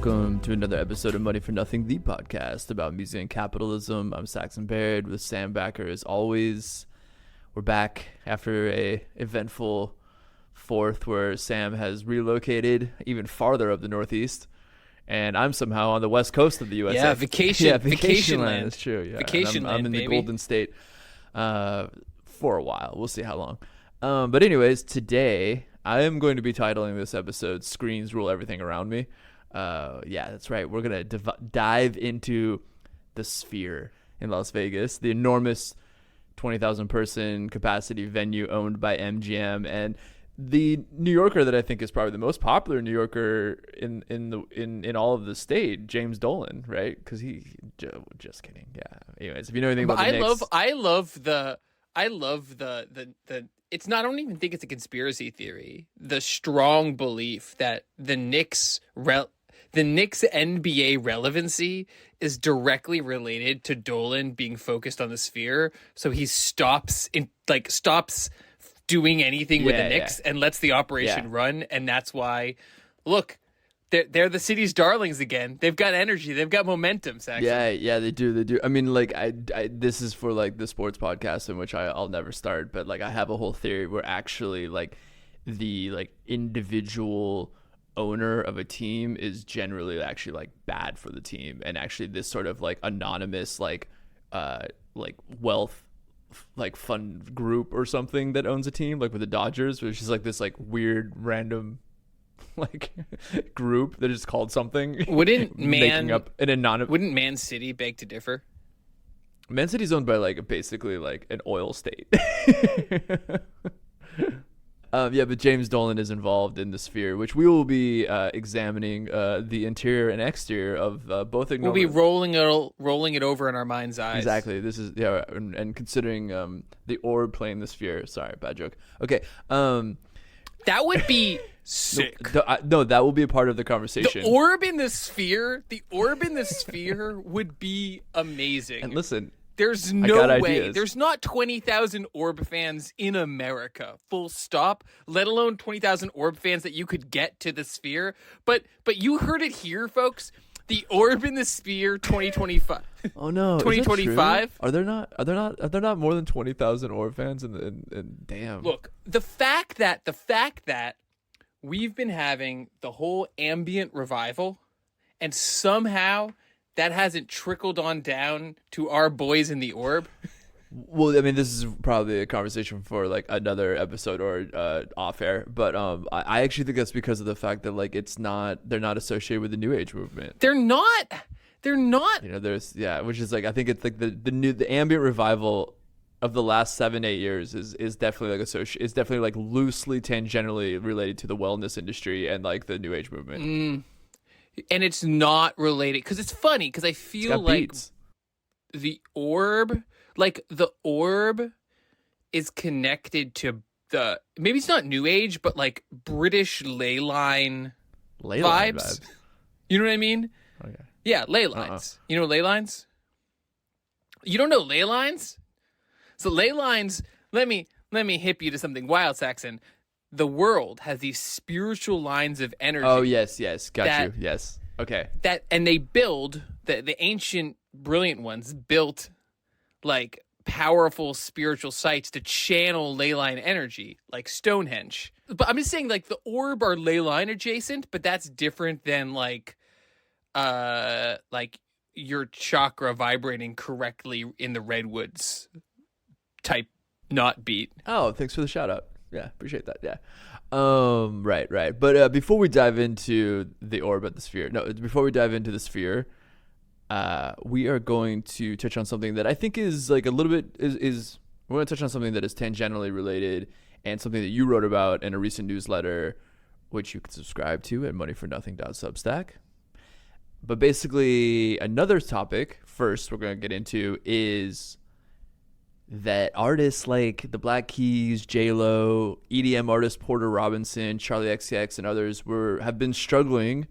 Welcome to another episode of Money for Nothing, the podcast about music and capitalism. I'm Saxon Baird with Sam Backer as always. We're back after a eventful fourth where Sam has relocated even farther up the Northeast, and I'm somehow on the west coast of the USA. Yeah, vacation land. land. That's true. Yeah, Vacation land, I'm in baby. the Golden State for a while. We'll see how long. But anyways, today I am going to be titling this episode "Screens Rule Everything Around Me." Yeah, that's right. We're gonna dive into the Sphere in Las Vegas, the enormous 20,000 person capacity venue owned by MGM, and the New Yorker that I think is probably the most popular New Yorker in all of the state, James Dolan, right? Because he just kidding. Yeah. Anyways, if you know anything about the Knicks, I love the. It's not. I don't even think it's a conspiracy theory. The strong belief that the Knicks NBA relevancy is directly related to Dolan being focused on the Sphere, so he stops doing anything with the Knicks and lets the operation run, and that's why. Look, they're the city's darlings again. They've got energy. They've got momentum. Saxon. Yeah, they do. I mean, like, I this is for like the sports podcast in which I'll never start, but like I have a whole theory where actually like the like individual owner of a team is generally actually like bad for the team, and actually this sort of like anonymous like wealth like fund group or something that owns a team, like with the Dodgers, which is like this like weird random like group that is called something. Wouldn't making up an anonymous. Wouldn't Man City beg to differ? Man City's owned by like basically like an oil state. Yeah, but James Dolan is involved in the Sphere, which we will be examining the interior and exterior of both. We'll be rolling it over in our mind's eyes. Exactly. This is and considering the orb playing the Sphere. Sorry, bad joke. Okay. That would be sick. No, that will be a part of the conversation. The orb in the Sphere would be amazing. And listen, there's no way. Ideas. There's not 20,000 Orb fans in America, full stop, let alone 20,000 Orb fans that you could get to the Sphere. But you heard it here, folks. The Orb in the Sphere 2025. Oh no. 2025? Are there not more than 20,000 Orb fans in damn. Look, the fact that we've been having the whole ambient revival and somehow that hasn't trickled on down to our boys in the Orb. Well, I mean, this is probably a conversation for like another episode or off air, but I actually think that's because of the fact that like they're not associated with the New Age movement. They're not. You know, which is like I think it's like the ambient revival of the last 7-8 years is definitely like is definitely like loosely tangentially related to the wellness industry and like the New Age movement. And it's not related because it's funny because I feel like beats. the Orb is connected to maybe it's not New Age, but like British ley line vibes. You know what I mean? Okay. Yeah, ley lines. You know ley lines? You don't know ley lines? So ley lines, let me hip you to something wild, Saxon. The world has these spiritual lines of energy. Oh, yes. Got you. Yes. Okay. And they build, the ancient brilliant ones built like powerful spiritual sites to channel ley line energy, like Stonehenge. But I'm just saying like the Orb are ley line adjacent, but that's different than like your chakra vibrating correctly in the redwoods type not beat. Oh, thanks for the shout out. Yeah, appreciate that. Yeah. Right. But before we dive into the Orb at the Sphere, before we dive into the Sphere, we are going to touch on something that I think is like a little bit we're going to touch on something that is tangentially related and something that you wrote about in a recent newsletter, which you can subscribe to at moneyfornothing.substack. But basically, another topic first we're going to get into is that artists like the Black Keys, J-Lo, EDM artist Porter Robinson, Charlie XCX, and others have been struggling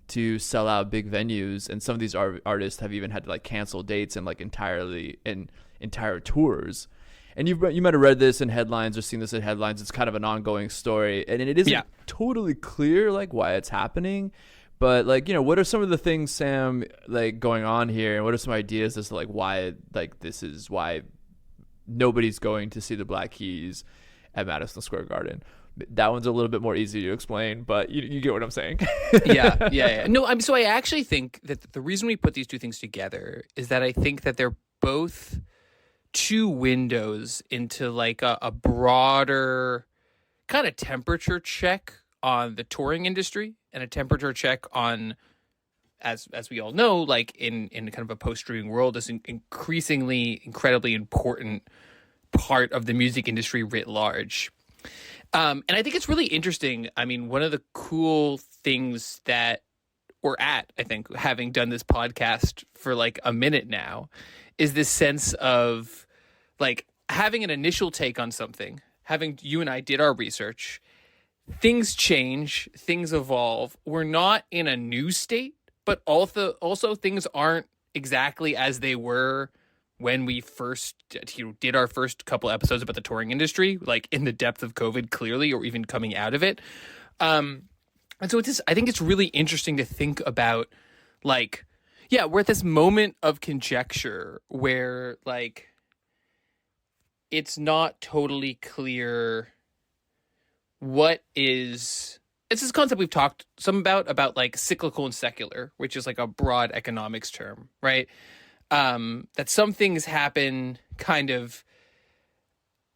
to sell out big venues, and some of these artists have even had to like cancel dates and like entire tours. And you might have read this in headlines or seen this in headlines. It's kind of an ongoing story, and it isn't totally clear like why it's happening. But like, what are some of the things, Sam, like going on here, and what are some ideas as to like why, like this is why nobody's going to see the Black Keys at Madison Square Garden? That one's a little bit more easy to explain, but you get what I'm saying. Yeah. No, so I actually think that the reason we put these two things together is that I think that they're both two windows into like a broader kind of temperature check on the touring industry and a temperature check on, as we all know, like in kind of a post-streaming world, this incredibly important part of the music industry writ large. And I think it's really interesting. I mean, one of the cool things that we're at, I think, having done this podcast for like a minute now, is this sense of like having an initial take on something, having you and I did our research, things change, things evolve. We're not in a new state, but also things aren't exactly as they were when we first did our first couple episodes about the touring industry, like in the depth of COVID, clearly, or even coming out of it. And so I think it's really interesting to think about, like, yeah, we're at this moment of conjecture where, like, it's not totally clear what is... It's this concept we've talked some about like cyclical and secular, which is like a broad economics term, right? That some things happen kind of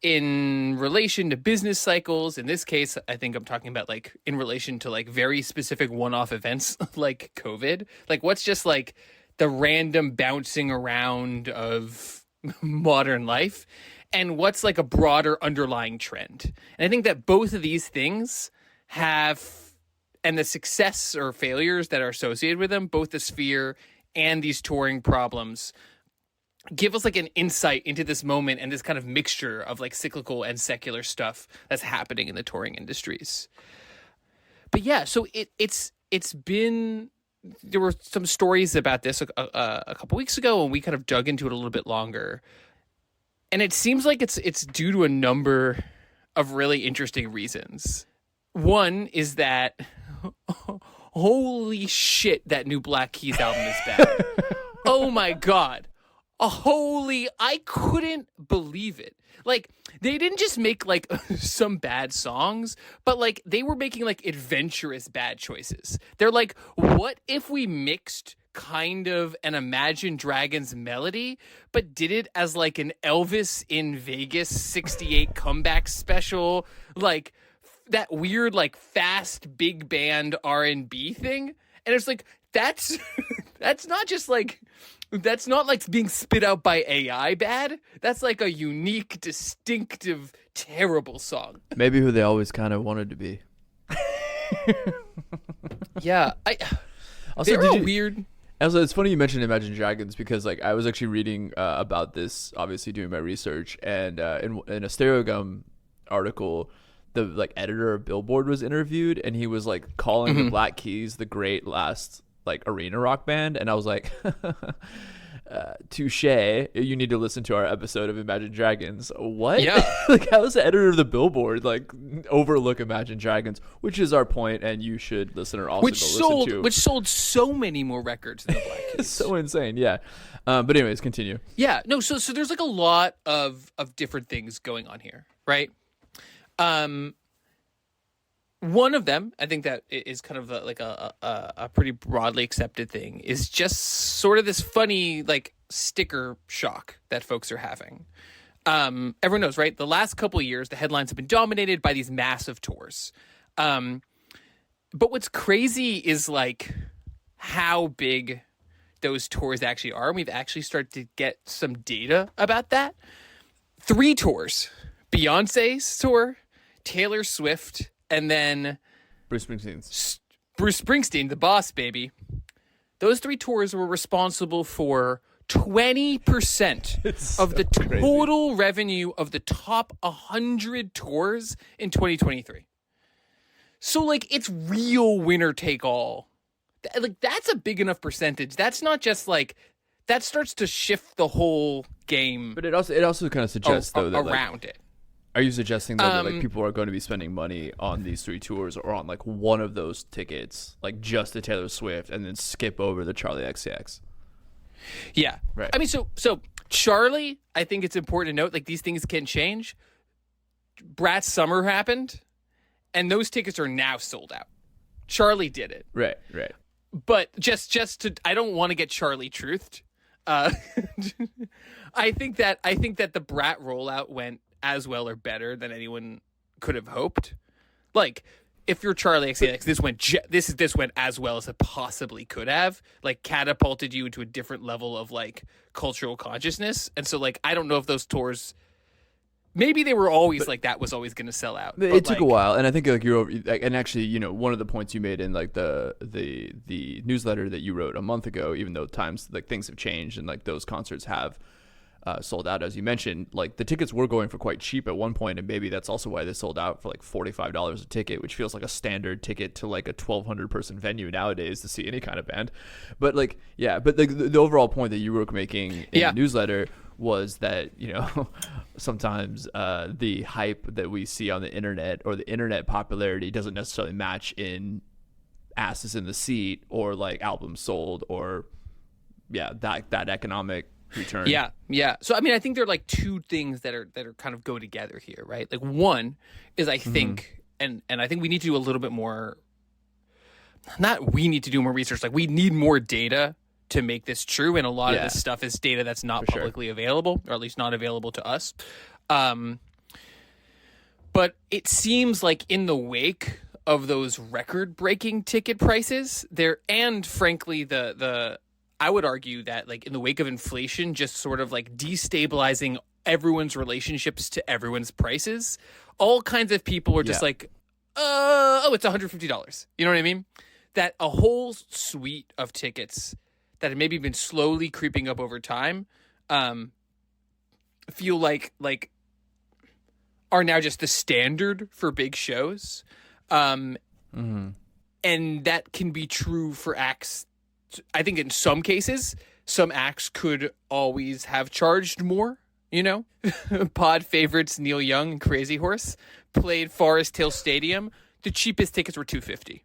in relation to business cycles. In this case, I think I'm talking about like in relation to like very specific one-off events like COVID. Like what's just like the random bouncing around of modern life, and what's like a broader underlying trend. And I think that both of these things have, and the success or failures that are associated with them, both the Sphere and these touring problems, give us like an insight into this moment and this kind of mixture of like cyclical and secular stuff that's happening in the touring industries. But yeah, so it's been, there were some stories about this a couple weeks ago, and we kind of dug into it a little bit longer. And it seems like it's due to a number of really interesting reasons. One is that holy shit, that new Black Keys album is bad. Oh my God. I couldn't believe it. Like, they didn't just make like some bad songs, but like they were making like adventurous bad choices. They're like, what if we mixed kind of an Imagine Dragons melody, but did it as like an Elvis in Vegas 68 comeback special, like that weird like fast big band R&B thing? And it's like, that's not just like, that's not like being spit out by AI bad. That's like a unique, distinctive, terrible song. Maybe who they always kind of wanted to be. Yeah, also, they're weird. Also, it's funny you mentioned Imagine Dragons, because like I was actually reading about this, obviously doing my research, and in a Stereogum article, the like editor of Billboard was interviewed, and he was like calling the Black Keys the great last like arena rock band, and I was like, touche, you need to listen to our episode of Imagine Dragons. What? Yeah. Like, how is the editor of the Billboard like overlook Imagine Dragons, which is our point, and you should listen, or also listen to, which sold so many more records than the Black Keys. It's so insane. Yeah. But anyways, continue. Yeah, no, so there's like a lot of different things going on here, right? One of them, I think that is kind of like a pretty broadly accepted thing, is just sort of this funny like sticker shock that folks are having. Everyone knows, right? The last couple of years, the headlines have been dominated by these massive tours. But what's crazy is like how big those tours actually are. And we've actually started to get some data about that. 3 tours: Beyonce's tour, Taylor Swift, and then Bruce Springsteen, the boss baby. Those 3 tours were responsible for 20% of the total revenue of the top 100 tours in 2023. So like, it's real winner take all. Like, that's a big enough percentage. That's not just like, that starts to shift the whole game. But it also kind of suggests though that around like, it. Are you suggesting that like people are going to be spending money on these 3 tours or on like one of those tickets, like just to Taylor Swift, and then skip over the Charlie XCX? Yeah. Right. I mean, so Charlie, I think it's important to note, like, these things can change. Brat's Summer happened, and those tickets are now sold out. Charlie did it. Right. But just to, I don't want to get Charlie truthed. I think that the Brat rollout went as well or better than anyone could have hoped. Like, if you're Charlie XCX, this went as well as it possibly could have. Like, catapulted you into a different level of like cultural consciousness. And so, like, I don't know if those tours, maybe they were always like that was always going to sell out. It took a while, and I think like and actually, you know, one of the points you made in like the newsletter that you wrote a month ago, even though times like things have changed and like those concerts have sold out, as you mentioned, like the tickets were going for quite cheap at one point, and maybe that's also why they sold out for like $45 a ticket, which feels like a standard ticket to like a 1,200 person venue nowadays to see any kind of band. But like, yeah, but the overall point that you were making in the newsletter was that, you know, sometimes the hype that we see on the internet or the internet popularity doesn't necessarily match in asses in the seat or like albums sold or that economic return. Yeah. So I mean, I think there are like two things that are kind of go together here, right? Like, one is I think, and I think we need to do a little bit more. Not we need to do more research. Like, we need more data to make this true, and a lot of this stuff is data that's not publicly available, or at least not available to us. But it seems like in the wake of those record-breaking ticket prices, and frankly the I would argue that, like, in the wake of inflation, just sort of like destabilizing everyone's relationships to everyone's prices, all kinds of people are just like, it's $150. You know what I mean? That a whole suite of tickets that have maybe been slowly creeping up over time feel like are now just the standard for big shows. And that can be true for acts. I think in some cases, some acts could always have charged more, you know? Pod favorites Neil Young and Crazy Horse played Forest Hill Stadium. The cheapest tickets were $250.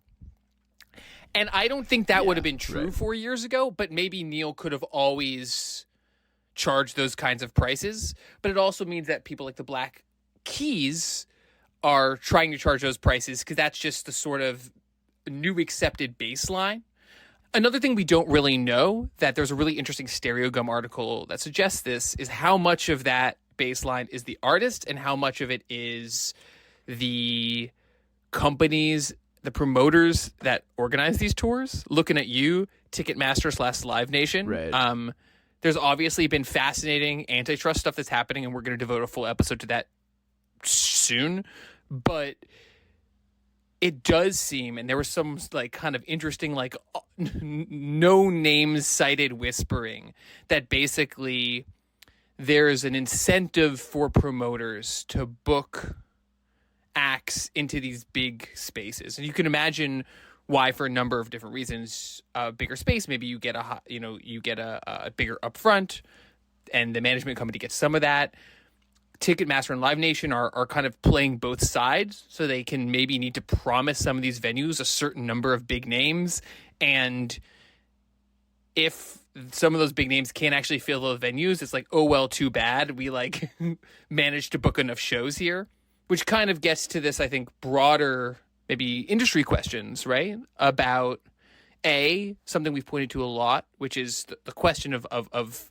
And I don't think that would have been true 4 years ago, but maybe Neil could have always charged those kinds of prices. But it also means that people like the Black Keys are trying to charge those prices because that's just the sort of new accepted baseline. Another thing we don't really know, that there's a really interesting Stereogum article that suggests this, is how much of that baseline is the artist and how much of it is the companies, the promoters that organize these tours. Looking at you, Ticketmaster/Live Nation. Right. There's obviously been fascinating antitrust stuff that's happening, and we're going to devote a full episode to that soon. But it does seem, and there was some like kind of interesting, like no names cited whispering that basically there's an incentive for promoters to book acts into these big spaces. And you can imagine why, for a number of different reasons. Bigger space, maybe you get a bigger upfront, and the management company gets some of that. Ticketmaster and Live Nation are kind of playing both sides, so they can maybe need to promise some of these venues a certain number of big names, and if some of those big names can't actually fill those venues, it's like, oh well, too bad. We like managed to book enough shows here, which kind of gets to this, I think, broader maybe industry questions, right? About something we've pointed to a lot, which is the question of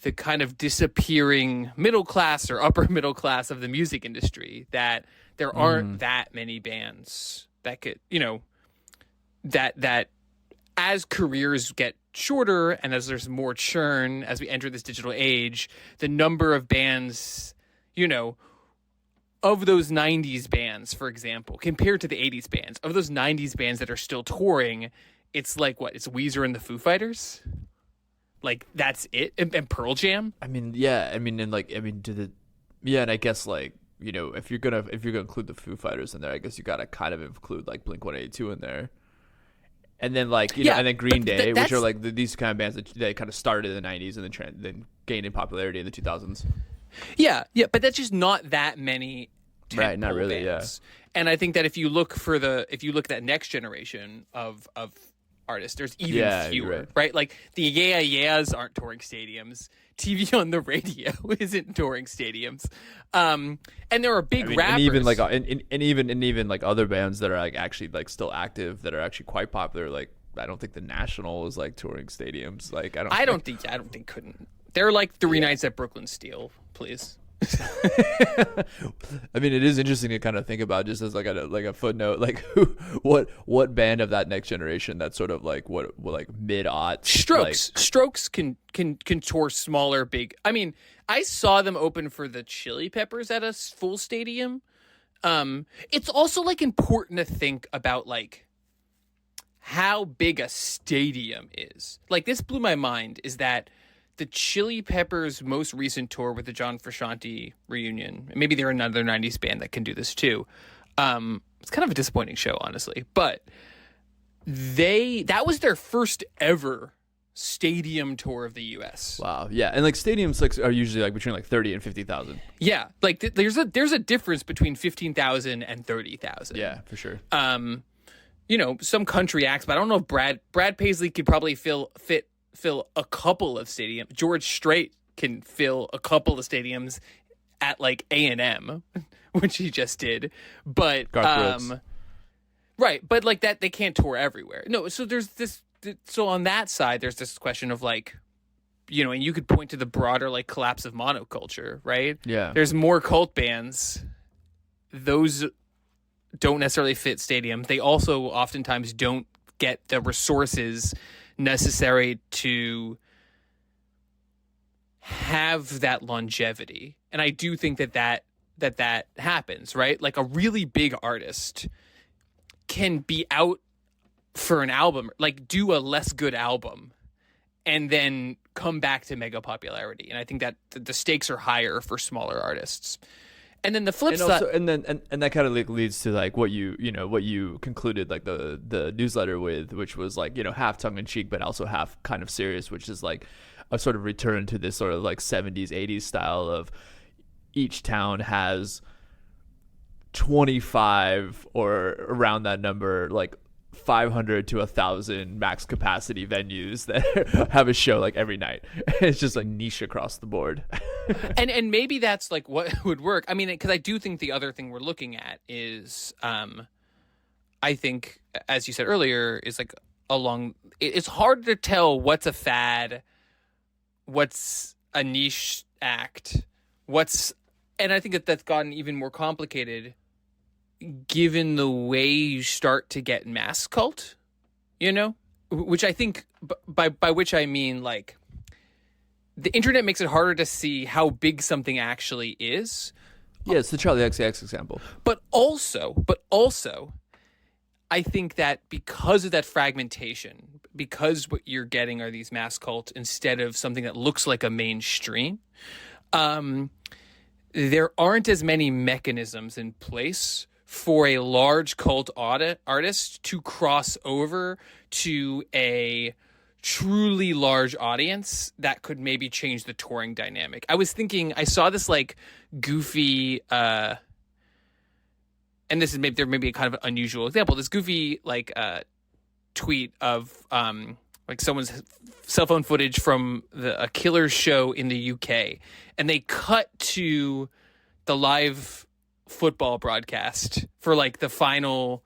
the kind of disappearing middle class or upper middle class of the music industry, that there aren't that many bands that could, you know, that as careers get shorter and as there's more churn as we enter this digital age, the number of bands, you know, of those 90s bands, for example, compared to the 80s bands, of those 90s bands that are still touring, it's like what? It's Weezer and the Foo Fighters? Like, that's it? And Pearl Jam? And I guess, like, you know, if you're gonna include the Foo Fighters in there, I guess you gotta kind of include like Blink-182 in there, and then like you know, and then Green Day, which are like these kind of bands that kind of started in the '90s and then gained in popularity in the 2000s. Yeah, but that's just not that many Right, not tentpole really, bands. And I think that if you look at that next generation of artists, there's even fewer, right? Like the Yeah Yeahs aren't touring stadiums. TV on the radio isn't touring stadiums. And there are big rappers, and even like even like other bands that are like actually like still active that are actually quite popular. Like I don't think the National is like touring stadiums. Like I don't think couldn't. They're like 3 nights at Brooklyn Steel, please. I mean, it is interesting to kind of think about just as like a footnote, like what band of that next generation that's sort of like what like mid-aughts. Strokes can tour smaller, big. I mean, I saw them open for the Chili Peppers at a full stadium. It's also like important to think about like how big a stadium is. Like this blew my mind is that the Chili Peppers' most recent tour with the John Frusciante reunion, maybe they're another 90s band that can do this too. It's kind of a disappointing show, honestly, but that was their first ever stadium tour of the U.S. Wow, yeah, and like stadiums like are usually like between like 30 and 50,000. Yeah, like there's a difference between 15,000 and 30,000. Yeah, for sure. You know, some country acts, but I don't know if Brad Paisley could probably fill a couple of stadiums. George Strait can fill a couple of stadiums at like A&M, which he just did. But right, but like that they can't tour everywhere. No, so there's this. So on that side, there's this question of like, you know, and you could point to the broader like collapse of monoculture, right? Yeah, there's more cult bands. Those don't necessarily fit stadiums. They also oftentimes don't get the resources necessary to have that longevity. And I do think that happens, right? Like a really big artist can be out for an album, like do a less good album and then come back to mega popularity. And I think that the stakes are higher for smaller artists. And then the flip side, and that kind of like leads to like what you concluded like the newsletter with, which was like, you know, half tongue in cheek but also half kind of serious, which is like a sort of return to this sort of like 70s 80s style of each town has 25 or around that number, like 500 to 1,000 max capacity venues that have a show like every night. It's just like niche across the board. and maybe that's like what would work. I mean, because I do think the other thing we're looking at is, I think, as you said earlier, is like it's hard to tell what's a fad, what's a niche act, and I think that's gotten even more complicated given the way you start to get mass cult, you know, which I think by which I mean like the internet makes it harder to see how big something actually is. Yeah, it's the Charlie XCX example. But also, I think that because of that fragmentation, because what you're getting are these mass cults instead of something that looks like a mainstream, there aren't as many mechanisms in place for a large cult artist to cross over to a truly large audience that could maybe change the touring dynamic. I was thinking, I saw this like goofy, and this is maybe a kind of unusual example, this goofy like tweet of like someone's cell phone footage from a Killers show in the UK, and they cut to the live football broadcast for like the final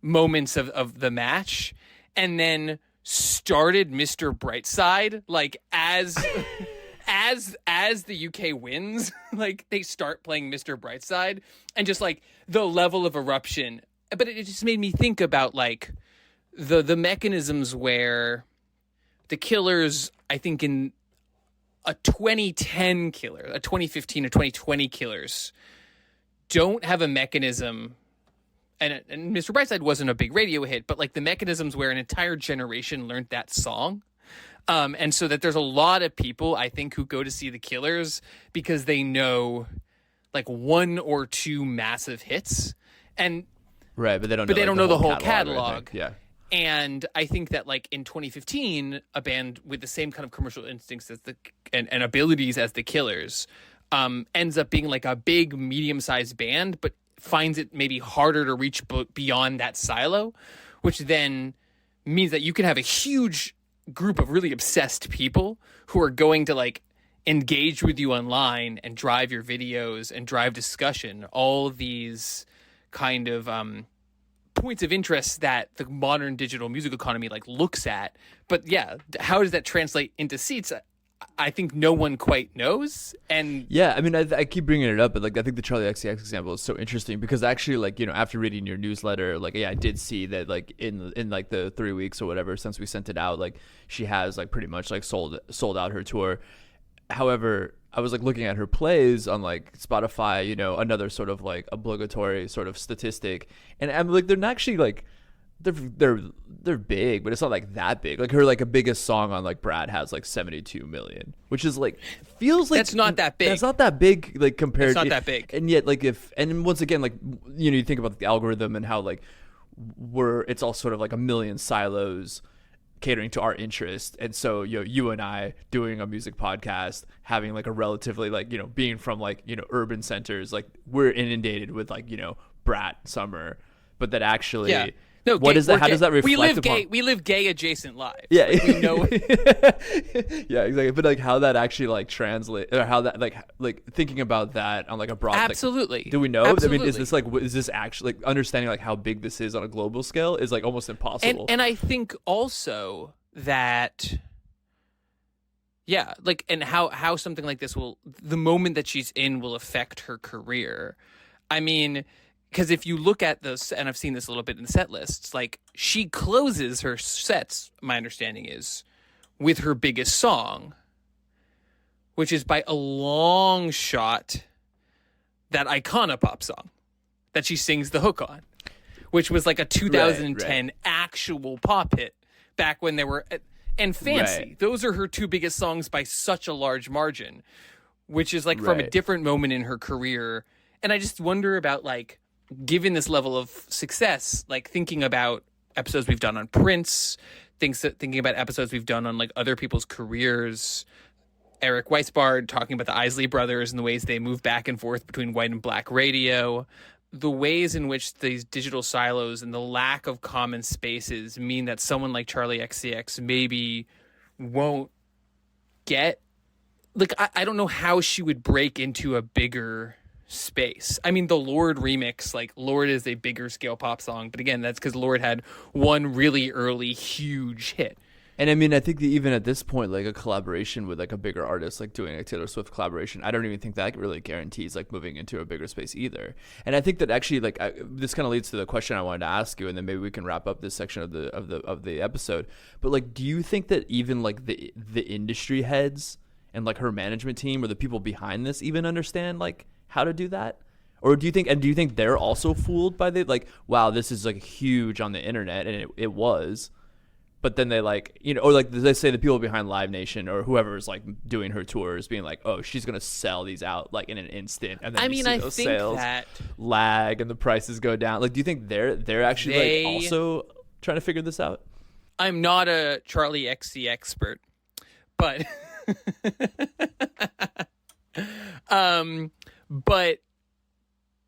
moments of the match, and then started Mr. Brightside like as the UK wins, like they start playing Mr. Brightside, and just like the level of eruption. But it just made me think about like the mechanisms where the Killers, I think in a 2010 Killer, a 2015 or 2020 Killers, don't have a mechanism, and Mr. Brightside wasn't a big radio hit, but like the mechanisms where an entire generation learned that song. And so that there's a lot of people, I think, who go to see the Killers because they know like one or two massive hits, and right, but they don't know the whole catalog. Yeah. And I think that like in 2015, a band with the same kind of commercial instincts as and abilities as the Killers, ends up being like a big medium-sized band, but finds it maybe harder to reach beyond that silo, which then means that you can have a huge group of really obsessed people who are going to like engage with you online and drive your videos and drive discussion, all these kind of points of interest that the modern digital music economy like looks at. But yeah, how does that translate into seats? I think no one quite knows. And yeah, I mean, I keep bringing it up, but like I think the Charlie XCX example is so interesting because actually, like, you know, after reading your newsletter, like, yeah, I did see that like in like the 3 weeks or whatever since we sent it out, like she has like pretty much like sold out her tour. However, I was like looking at her plays on like Spotify, you know, another sort of like obligatory sort of statistic, and I'm like, they're not actually like they're big, but it's not like that big. Like her like a biggest song on like Brad has like 72 million, which is like feels like that's not that big. That's not that big like compared. It's not that big. And yet like and once again like you know you think about the algorithm and how like it's all sort of like a million silos catering to our interest, and so you and I doing a music podcast, having like a relatively like you know being from like you know urban centers, like we're inundated with like you know Brat Summer, but that actually yeah. No, what is that? How does that reflect? We live gay adjacent lives. Yeah, like, we know. Yeah, exactly. But like how that actually like translate, or how that like thinking about that on like a broad. Absolutely. Like, do we know? Absolutely. I mean, is this actually like understanding like how big this is on a global scale is like almost impossible. And I think also that, yeah, like and how something like this will, the moment that she's in will affect her career. I mean. Because if you look at this, and I've seen this a little bit in the set lists, like she closes her sets, my understanding is, with her biggest song, which is by a long shot that Iconopop song that she sings the hook on, which was like a 2010 actual pop hit back when they were, and Fancy. Right. Those are her two biggest songs by such a large margin, which is like from a different moment in her career. And I just wonder about like, given this level of success, like thinking about episodes we've done on Prince, thinking about episodes we've done on like other people's careers, Eric Weisbard talking about the Isley Brothers and the ways they move back and forth between white and black radio, the ways in which these digital silos and the lack of common spaces mean that someone like Charlie XCX maybe won't get, like, I don't know how she would break into a bigger space. I mean, the Lorde remix, like Lorde is a bigger scale pop song, but again, that's because Lorde had one really early huge hit. And I mean, I think that even at this point, like a collaboration with like a bigger artist, like doing a Taylor Swift collaboration, I don't even think that really guarantees like moving into a bigger space either. And I think that actually, like, this kind of leads to the question I wanted to ask you, and then maybe we can wrap up this section of the episode. But like, do you think that even like the industry heads and like her management team or the people behind this even understand like how to do that? Or do you think they're also fooled by the like, wow, this is like huge on the internet, and it was, but then they like, you know, or like they say the people behind Live Nation or whoever is like doing her tours being like, oh, she's gonna sell these out like in an instant, and then I think sales that lag and the prices go down. Like, do you think they're actually like also trying to figure this out? I'm not a Charlie XC expert, but but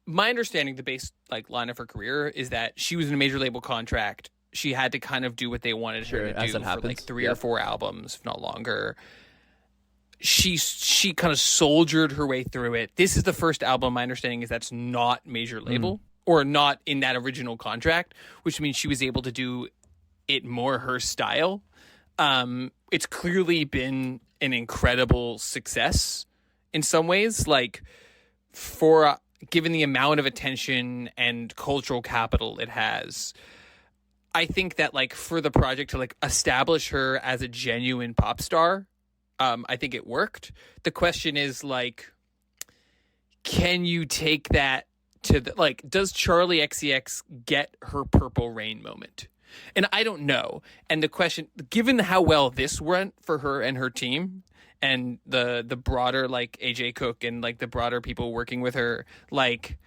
my understanding, the base like line of her career is that she was in a major label contract. She had to kind of do what they wanted her to do for like 3 or 4 albums, if not longer. She kind of soldiered her way through it. This is the first album, my understanding is that's not major label or not in that original contract, which means she was able to do it more her style. It's clearly been an incredible success in some ways, like for given the amount of attention and cultural capital it has. I think that like for the project to like establish her as a genuine pop star, I think it worked. The question is like, can you take that to the, like, does Charlie XCX get her Purple Rain moment? And I don't know. And the question, given how well this went for her and her team and the broader like AJ Cook and like the broader people working with her, like,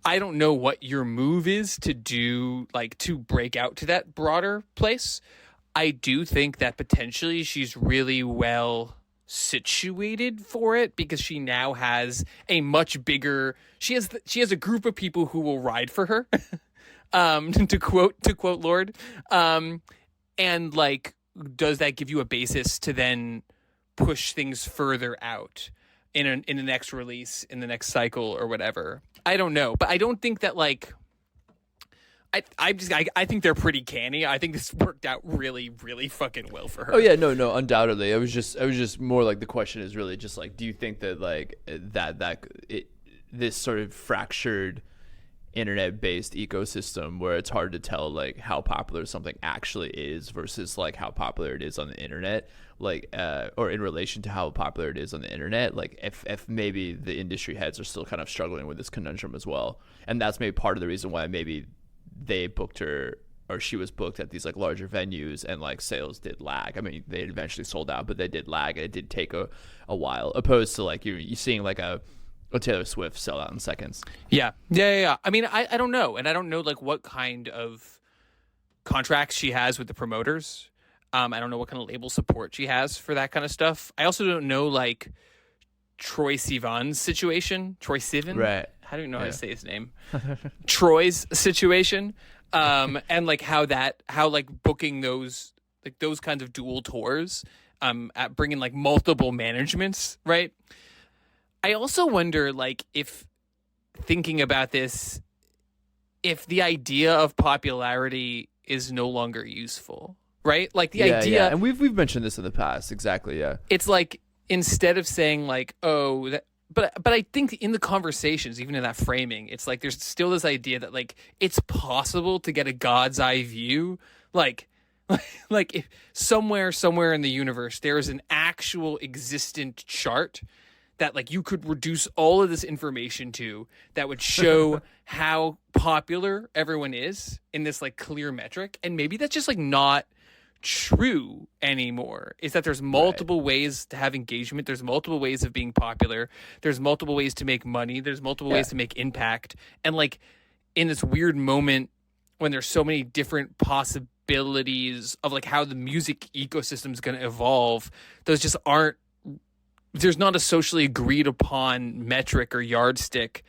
I don't know what your move is to do, like to break out to that broader place. I do think that potentially she's really well situated for it because she now has a much bigger. She has a group of people who will ride for her. To quote Lord, and like, does that give you a basis to then push things further out in the next release, in the next cycle or whatever? I don't know, but I don't think that like. I think they're pretty canny. I think this worked out really, really fucking well for her. Oh yeah, no, undoubtedly. I was just more like, the question is really just like, do you think that like this sort of fractured internet-based ecosystem where it's hard to tell like how popular something actually is versus like how popular it is on the internet, like or in relation to how popular it is on the internet, like if maybe the industry heads are still kind of struggling with this conundrum as well, and that's maybe part of the reason why maybe they booked her, or she was booked at these like larger venues, and like sales did lag. I mean, they eventually sold out, but they did lag, and it did take a while, opposed to like you're seeing like a Taylor Swift sell out in seconds. Yeah. I mean, I don't know, and I don't know like what kind of contracts she has with the promoters. I don't know what kind of label support she has for that kind of stuff. I also don't know like Troye Sivan's situation. Troye Sivan, right? How do you know how to say his name? Troy's situation, and like how like booking those kinds of dual tours, at bringing like multiple managements, right? I also wonder, like, if thinking about this, if the idea of popularity is no longer useful, right? Like the idea, and we've mentioned this in the past, exactly, yeah. It's like, instead of saying like, oh, that. But I think in the conversations, even in that framing, it's like there's still this idea that like it's possible to get a God's eye view, like if somewhere in the universe there is an actual existent chart that like you could reduce all of this information to, that would show how popular everyone is in this like clear metric, and maybe that's just like not true anymore. Is that there's multiple ways to have engagement, there's multiple ways of being popular, there's multiple ways to make money, there's multiple ways to make impact, and like in this weird moment when there's so many different possibilities of like how the music ecosystem is going to evolve, there's not a socially agreed upon metric or yardstick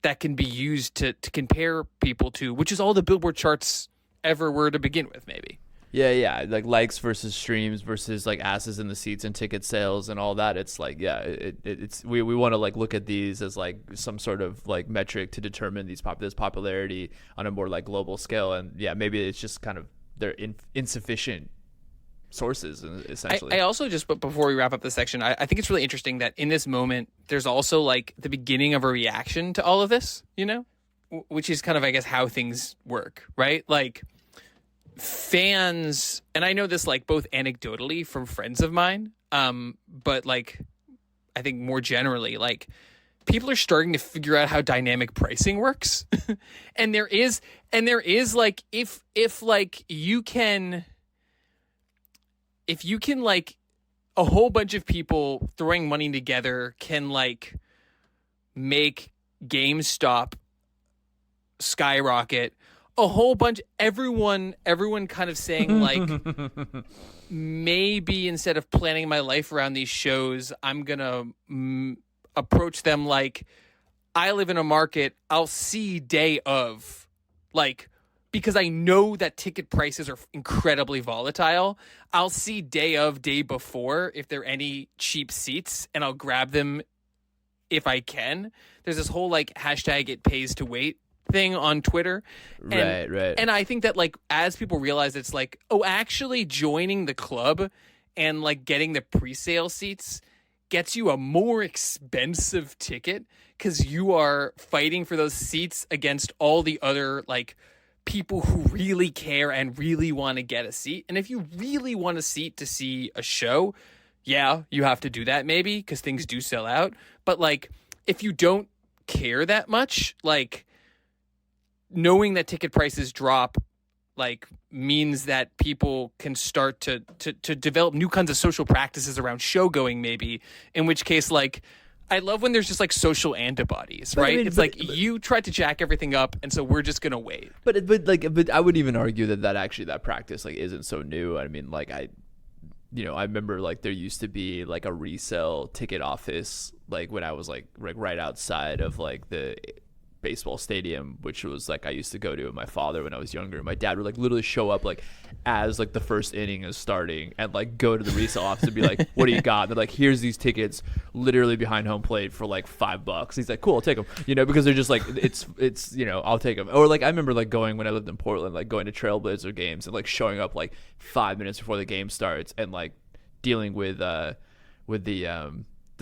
that can be used to compare people to, which is all the Billboard charts ever were to begin with, maybe. Yeah, like likes versus streams versus like asses in the seats and ticket sales and all that. It's like, yeah, it's we want to like look at these as like some sort of like metric to determine this popularity on a more like global scale, and yeah, maybe it's just kind of they're insufficient sources essentially. I also just, but before we wrap up this section, I think it's really interesting that in this moment there's also like the beginning of a reaction to all of this, you know, which is kind of, I guess, how things work, right? Like, fans, and I know this like both anecdotally from friends of mine, but like I think more generally, like people are starting to figure out how dynamic pricing works. and there is like if you can like a whole bunch of people throwing money together can like make GameStop skyrocket, a whole bunch, everyone kind of saying like, maybe instead of planning my life around these shows, I'm gonna approach them like, I live in a market, I'll see day of, like, because I know that ticket prices are incredibly volatile, I'll see day before if there are any cheap seats, and I'll grab them if I can. There's this whole like hashtag it pays to wait thing on Twitter. And, right. And I think that like as people realize, it's like, oh, actually joining the club and like getting the pre-sale seats gets you a more expensive ticket because you are fighting for those seats against all the other like people who really care and really want to get a seat. And if you really want a seat to see a show, yeah, you have to do that maybe because things do sell out. But like if you don't care that much, like knowing that ticket prices drop like means that people can start to develop new kinds of social practices around show going, maybe, in which case like I love when there's just like social antibodies, right? I mean, you tried to jack everything up, and so we're just gonna wait. But I would even argue that practice like isn't so new. I mean, like I remember like there used to be like a resale ticket office like when I was like right outside of like the baseball stadium, which was like I used to go to with my father when I was younger. My dad would like literally show up like as like the first inning is starting and like go to the resale office and be like, what do you got? And they're like, here's these tickets literally behind home plate for like $5. He's like, cool, I'll take them, because they're just like it's I'll take them. Or like I remember like going when I lived in Portland, like going to Trailblazer games and like showing up like 5 minutes before the game starts and like dealing with the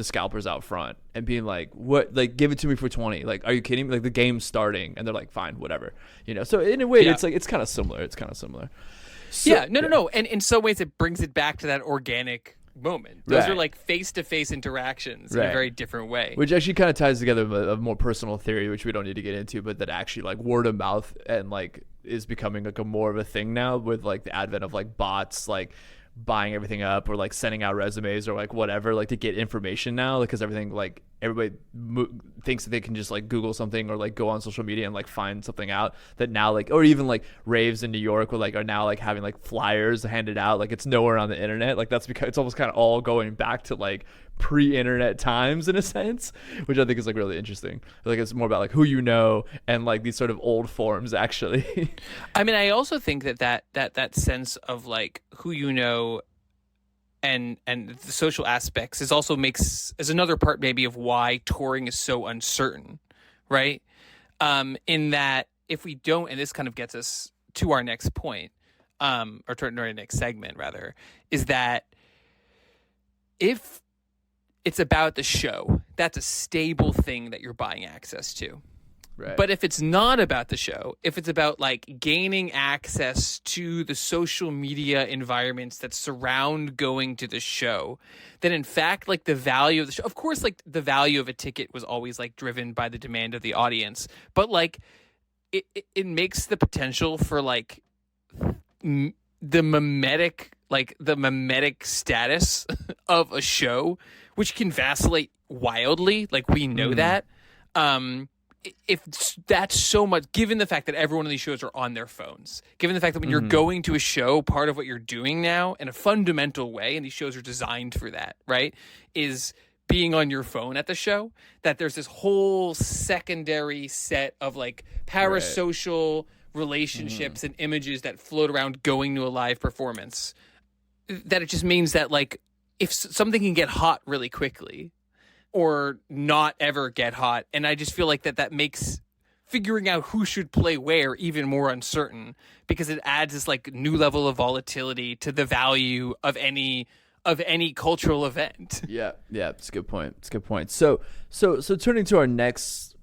scalpers out front and being like, what, like, give it to me for 20. Like, are you kidding me? Like, the game's starting and they're like, fine, whatever. So in a way, it's like, it's kind of similar. So, no. And in some ways it brings it back to that organic moment. Those are like face-to-face interactions in a very different way. Which actually kind of ties together with a more personal theory, which we don't need to get into, but that actually like word of mouth and like is becoming like a more of a thing now with like the advent of like bots, like buying everything up or like sending out resumes or like whatever, like to get information now, because everything, like everybody thinks that they can just like Google something or like go on social media and like find something out, that now like, or even like raves in New York with like are now like having like flyers handed out, like it's nowhere on the internet. Like that's because it's almost kind of all going back to like pre-internet times in a sense, which I think is like really interesting. Like it's more about like who and like these sort of old forms actually. I mean, I also think that sense of like who and the social aspects is another part maybe of why touring is so uncertain, right? In that if we don't, and this kind of gets us to our next point, or to our next segment rather, is that if it's about the show, that's a stable thing that you're buying access to. Right. But if it's not about the show, if it's about like gaining access to the social media environments that surround going to the show, then in fact, like the value of the show, of course, like the value of a ticket was always like driven by the demand of the audience, but like it makes the potential for like the mimetic status of a show, which can vacillate wildly. Like we know that. If that's so much, given the fact that every one of these shows are on their phones, given the fact that when you're going to a show, part of what you're doing now in a fundamental way, and these shows are designed for that, right, is being on your phone at the show, that there's this whole secondary set of like parasocial relationships and images that float around going to a live performance, that it just means that like if something can get hot really quickly or not ever get hot, and I just feel like that makes figuring out who should play where even more uncertain, because it adds this like new level of volatility to the value of any cultural event. Yeah, it's a good point. So turning to our next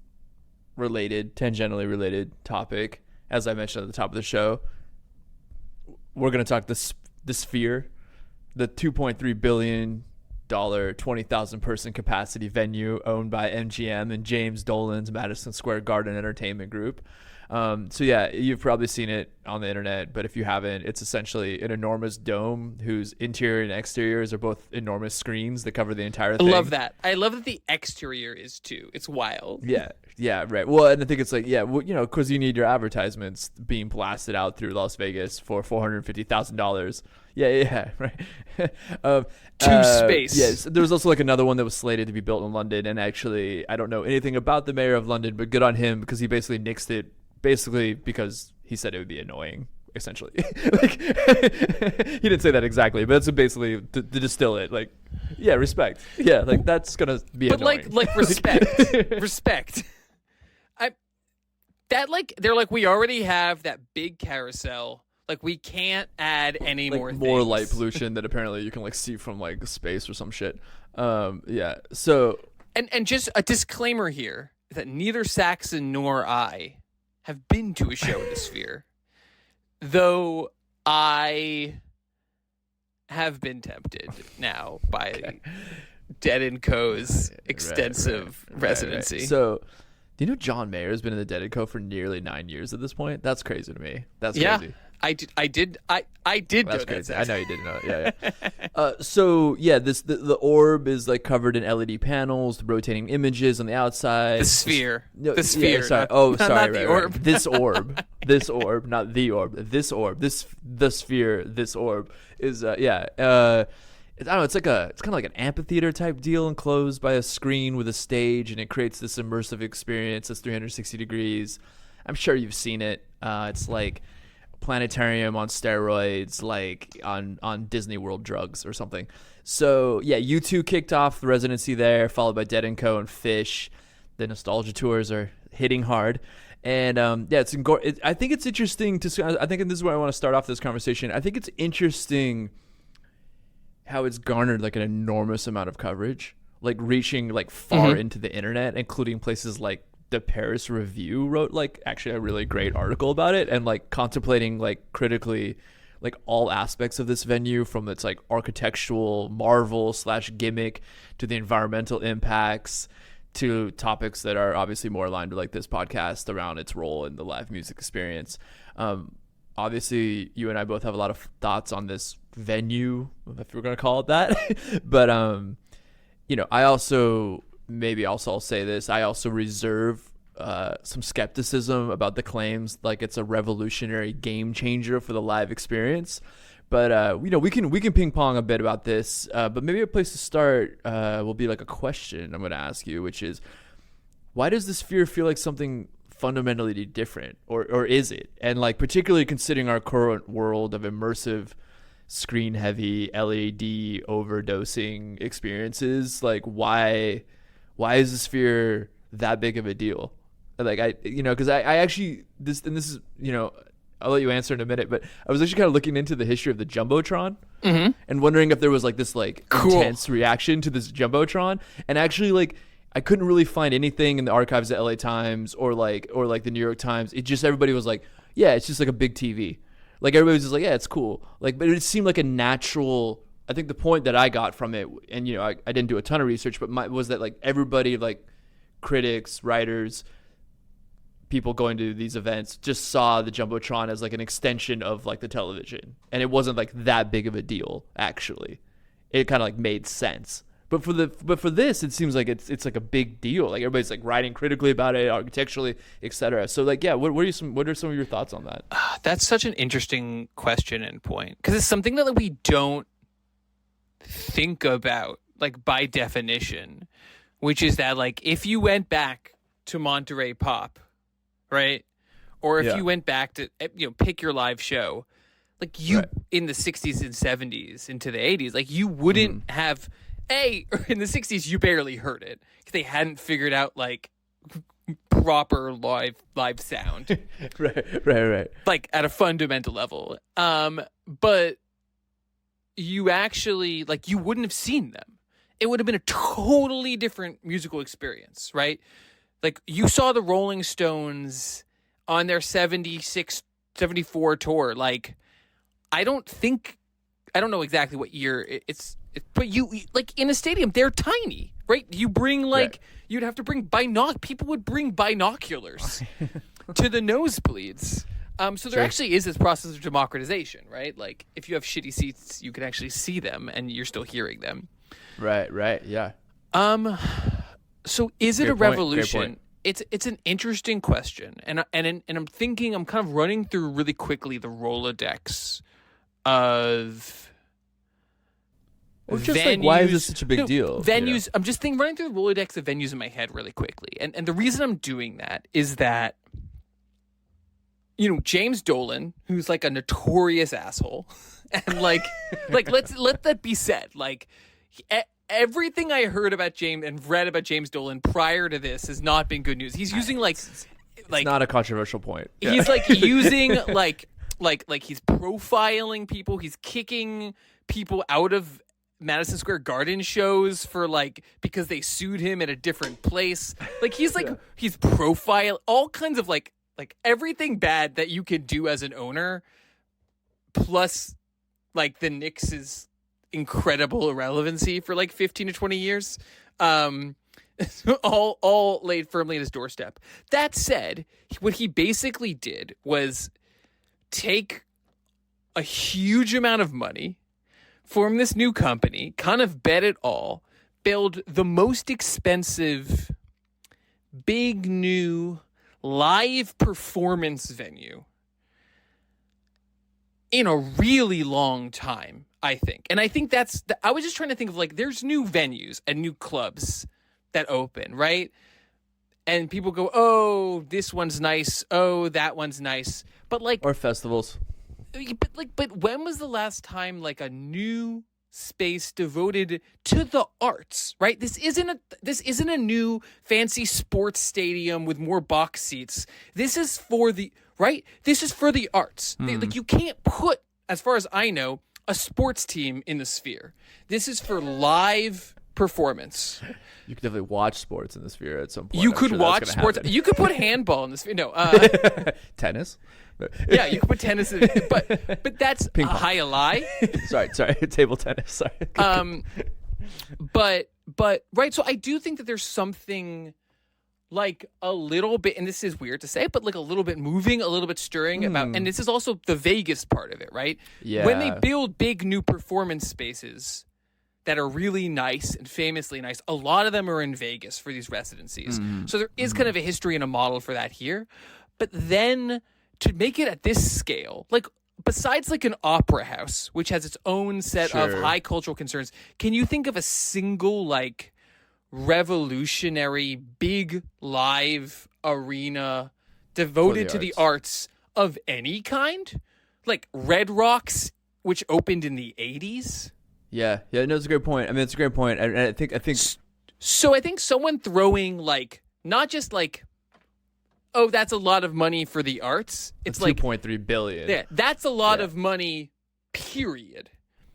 tangentially related topic, as I mentioned at the top of the show, we're going to talk the Sphere, the $2.3 billion 20,000 person capacity venue owned by MGM and James Dolan's Madison Square Garden Entertainment Group. So yeah, you've probably seen it on the internet, but if you haven't, it's essentially an enormous dome whose interior and exteriors are both enormous screens that cover the entire thing. I love that. I love that the exterior is too. It's wild. Yeah, right. Well, and I think it's like, because you need your advertisements being blasted out through Las Vegas for $450,000. Yeah, right. Space. Yes, there was also like another one that was slated to be built in London, and actually, I don't know anything about the mayor of London, but good on him, because he basically nixed it, because he said it would be annoying. Essentially, like he didn't say that exactly, but that's basically to distill it. Like, yeah, respect. Yeah, like that's gonna be annoying. But like respect. They're like, we already have that big carousel. Like, we can't add any more things. Light pollution that apparently you can like see from like space or some shit. Yeah. So and just a disclaimer here that neither Saxon nor I have been to a show in the Sphere, though I have been tempted now by Dead & Co.'s extensive residency. Right. So, do you know John Mayer has been in the Dead & Co. for nearly 9 years at this point? That's crazy to me. That's crazy. I did know That's that. crazy. Zach. I know you didn't know it. Yeah. So yeah, the orb is like covered in LED panels, rotating images on the outside. The sphere. No, The sphere. Yeah, sorry. Not, Sorry. not the orb. Right. This orb. This orb, not the orb. This orb. The sphere. This orb is I don't know. It's kind of like an amphitheater type deal, enclosed by a screen with a stage, and it creates this immersive experience that's 360 degrees. I'm sure you've seen it. It's like planetarium on steroids, like on Disney World drugs or something. So yeah, U2 kicked off the residency there, followed by Dead & Co. and Fish. The nostalgia tours are hitting hard. And I think it's interesting I think this is where I want to start off this conversation. I think it's interesting how it's garnered like an enormous amount of coverage, like reaching like far into the internet, including places like the Paris Review wrote like actually a really great article about it, and like contemplating like critically like all aspects of this venue, from its like architectural marvel / gimmick to the environmental impacts to topics that are obviously more aligned with like this podcast around its role in the live music experience. Obviously you and I both have a lot of thoughts on this venue, if we're going to call it that. But I also, I'll say this, I also reserve some skepticism about the claims like it's a revolutionary game changer for the live experience. But we can ping pong a bit about this, but maybe a place to start will be like a question I'm going to ask you, which is, why does the Sphere feel like something fundamentally different, or is it? And like particularly considering our current world of immersive screen heavy LED overdosing experiences, like why is the Sphere that big of a deal? Like because I actually this is I'll let you answer in a minute, but I was actually kind of looking into the history of the Jumbotron and wondering if there was like this like intense reaction to this Jumbotron, and actually like I couldn't really find anything in the archives of LA Times or like the New York Times. It just, everybody was like, yeah, it's just like a big TV. Like everybody was just like, yeah, it's cool. Like, but it seemed like a natural. I think the point that I got from it, and I didn't do a ton of research, but was that like everybody, like critics, writers, people going to these events, just saw the Jumbotron as like an extension of like the television, and it wasn't like that big of a deal. Actually, it kind of like made sense. But for this, it seems like it's like a big deal. Like everybody's like writing critically about it, architecturally, etc. So like, yeah, what are some of your thoughts on that? That's such an interesting question and point, because it's something that like, we don't think about like by definition, which is that like if you went back to Monterey Pop, right, or if you went back to pick your live show, like you in the 60s and 70s into the 80s, like you wouldn't have. In the 60s, you barely heard it because they hadn't figured out like proper live sound. right. Like at a fundamental level. But you actually you wouldn't have seen them. It would have been a totally different musical experience, right? Like you saw the Rolling Stones on their 76, 74 tour. Like I don't know exactly what year but you like in a stadium, they're tiny, right? You bring you'd have to bring people would bring binoculars to the nosebleeds. So there actually is this process of democratization, right? Like if you have shitty seats, you can actually see them and you're still hearing them. Right, yeah. So is it a revolution? It's an interesting question, and I'm thinking, I'm kind of running through really quickly the Rolodex of just venues. Like, why is this such a big deal? Venues. I'm just running through the Rolodex of venues in my head really quickly, and the reason I'm doing that is that James Dolan, who's like a notorious asshole, and like let that be said, like everything I heard about James and read about James Dolan prior to this has not been good news. He's using it's not a controversial point. Yeah. He's like using like he's profiling people. He's kicking people out of Madison Square Garden shows for because they sued him at a different place. Like he's he's profile all kinds of like everything bad that you can do as an owner, plus like the Knicks' incredible irrelevancy for 15 to 20 years. All laid firmly at his doorstep. That said, what he basically did was take a huge amount of money, form this new company, kind of bet it all, build the most expensive, big new live performance venue in a really long time, I think. And I think I was just trying to think of like, there's new venues and new clubs that open, right? And people go, oh, this one's nice. Oh, that one's nice. But like, or festivals. But when was the last time like a new space devoted to the arts, right? This isn't a new fancy sports stadium with more box seats. This is for the arts. Like you can't put, as far as I know, a sports team in the Sphere. This is for live performance. You could definitely watch sports in the Sphere at some point. You could watch sports. You could put handball in the Sphere. No, tennis. Yeah, you could put tennis in it, but that's a high lie. sorry, table tennis. Sorry. But right. So I do think that there's something like a little bit, and this is weird to say, but like a little bit moving, a little bit stirring about, and this is also the Vegas part of it, right? Yeah. When they build big new performance spaces that are really nice and famously nice, a lot of them are in Vegas for these residencies. So there is kind of a history and a model for that here. But then to make it at this scale, like besides like an opera house, which has its own set of high cultural concerns, can you think of a single like revolutionary big live arena devoted to the arts of any kind? Like Red Rocks, which opened in the 80s? Yeah, no, it's a great point. I mean, it's a great point. And I think. So I think someone throwing like not just like, oh, that's a lot of money for the arts. It's like $2.3 billion. Yeah, that's a lot of money. Period.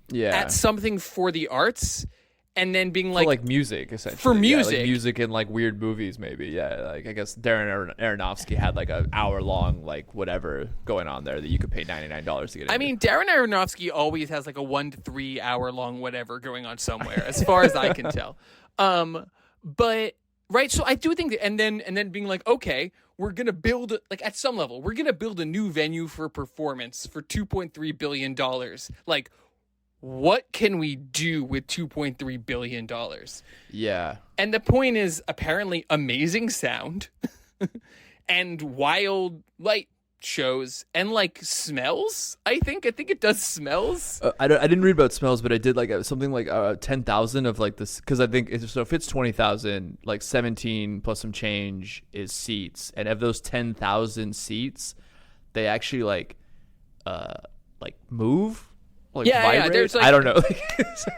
Yeah, at something for the arts, and then being like, for like music, essentially. For music, like music and like weird movies, maybe. Yeah, like I guess Darren Aronofsky had like an hour-long like whatever going on there that you could pay $99 to get into. I mean, Darren Aronofsky always has like a 1 to 3 hour long whatever going on somewhere, as far as I can tell. But right, so I do think that, and then being like, okay, we're gonna build like at some level, we're gonna build a new venue for performance for $2.3 billion. Like, what can we do with $2.3 billion? Yeah. And the point is apparently amazing sound and wild light shows and like smells. I think it does smells. I didn't read about smells, but I did like something like 10,000 of like this, because I think so if it's 20,000, like 17 plus some change is seats, and of those 10,000 seats, they actually like move. Like yeah. There's like, I don't know.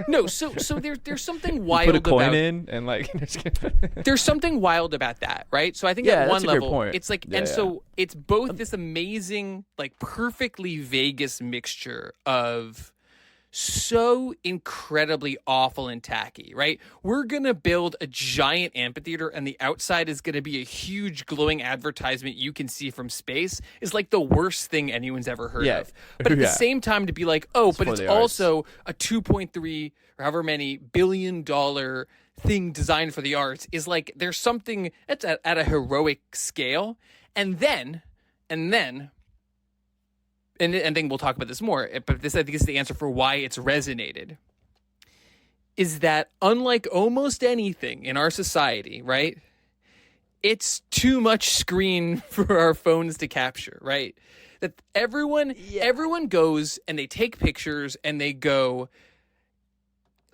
No, so there's something wild put a coin about in and like there's something wild about that, right? So I think at one level it's like so it's both this amazing, like perfectly Vegas mixture of so incredibly awful and tacky, right? We're gonna build a giant amphitheater and the outside is gonna be a huge glowing advertisement you can see from space, is like the worst thing anyone's ever heard of. But at the same time, to be like, oh, but it's also a 2.3 or however many $billion thing designed for the arts, is like there's something that's at a heroic scale. And then I think we'll talk about this more, but this I think is the answer for why it's resonated, is that unlike almost anything in our society, right, it's too much screen for our phones to capture, right? That everyone goes and they take pictures and they go,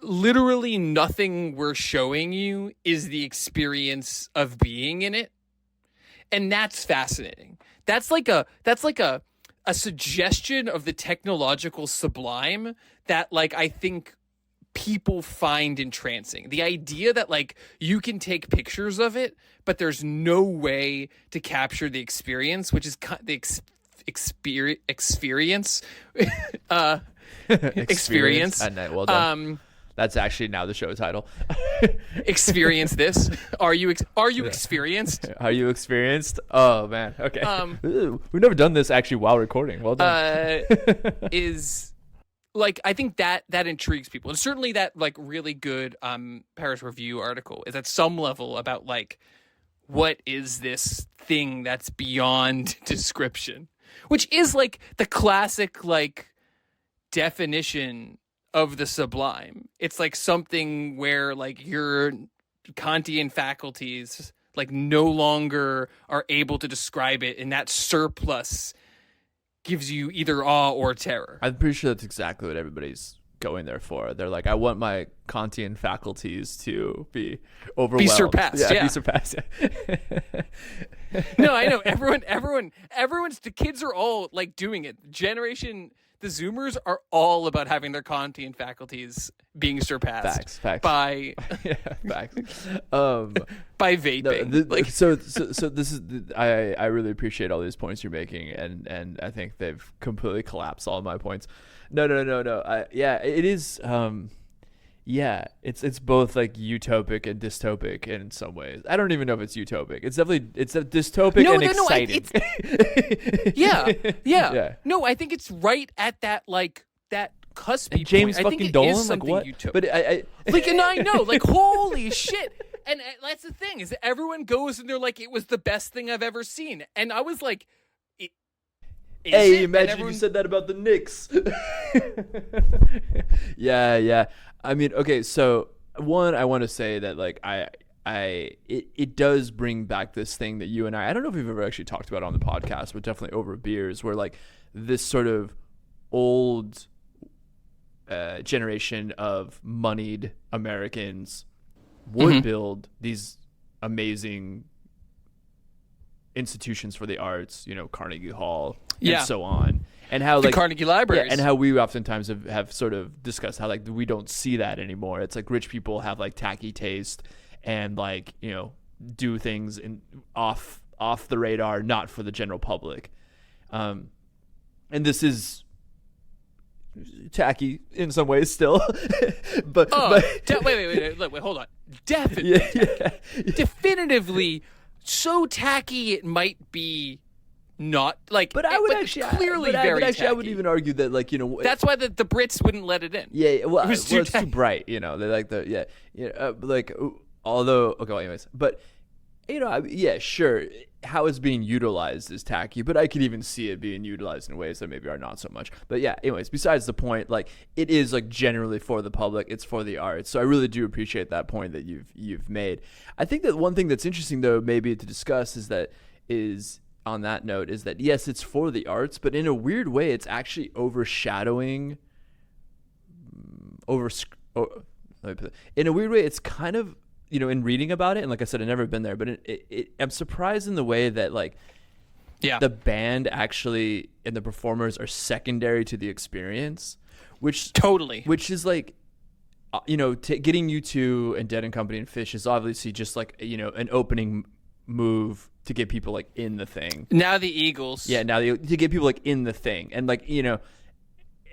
literally nothing we're showing you is the experience of being in it. And that's fascinating. That's like a suggestion of the technological sublime that, like, I think people find entrancing. The idea that, like, you can take pictures of it, but there's no way to capture the experience, which is the experience. Experience. Well done. That's actually now the show title. Experience this. Are you experienced? Are you experienced? Oh man. Okay. We've never done this actually while recording. Well done. Is like, I think that intrigues people, and certainly that like really good Paris Review article is at some level about like, what is this thing that's beyond description, which is like the classic like definition of the sublime. It's like something where like your Kantian faculties like no longer are able to describe it, and that surplus gives you either awe or terror. I'm pretty sure that's exactly what everybody's going there for. They're like, I want my Kantian faculties to be overwhelmed. Be surpassed. Be surpassed. No, I know. Everyone's, the kids are all like doing it. The Zoomers are all about having their Kantian faculties being surpassed. Facts. By facts. By vaping. No, so this is I really appreciate all these points you're making, and I think they've completely collapsed all of my points. No. It is. It's both like utopic and dystopic in some ways. I don't even know if it's utopic. It's dystopic and exciting. Yeah. No, I think it's right at that cuspy and James point. fucking I think Dolan, it is something like what? utopic. But I and I know, like holy shit. And that's the thing, is that everyone goes and they're like, it was the best thing I've ever seen. And I was like, imagine you said that about the Knicks. Yeah. I mean, okay, so one, I want to say that like it does bring back this thing that you and I don't know if we've ever actually talked about on the podcast, but definitely over beers, where like this sort of old generation of moneyed Americans would build these amazing institutions for the arts, Carnegie Hall and so on. And how the Carnegie Libraries. Yeah, and how we oftentimes have sort of discussed how like we don't see that anymore. It's like rich people have like tacky taste and like, do things off the radar, not for the general public. And this is tacky in some ways still. but wait, hold on. Definitively so tacky it might be not like, but I would actually clearly very tacky. I would even argue that like that's why the Brits wouldn't let it in. Yeah, well, it's too bright. They like although okay, well, anyways, but sure, how it's being utilized is tacky, but I could even see it being utilized in ways that maybe are not so much. But yeah, anyways, besides the point, like it is like generally for the public, it's for the arts. So I really do appreciate that point that you've made. I think that one thing that's interesting though, maybe to discuss is on that note is that yes, it's for the arts, but in a weird way, it's actually overshadowing. In a weird way, it's kind of in reading about it, and like I said, I've never been there, but I'm surprised in the way that like, the band actually and the performers are secondary to the experience, which is like, getting U2 and Dead and Company and Fish is obviously just like an opening move to get people like in the thing. Now the Eagles. Yeah, to get people like in the thing. And like, and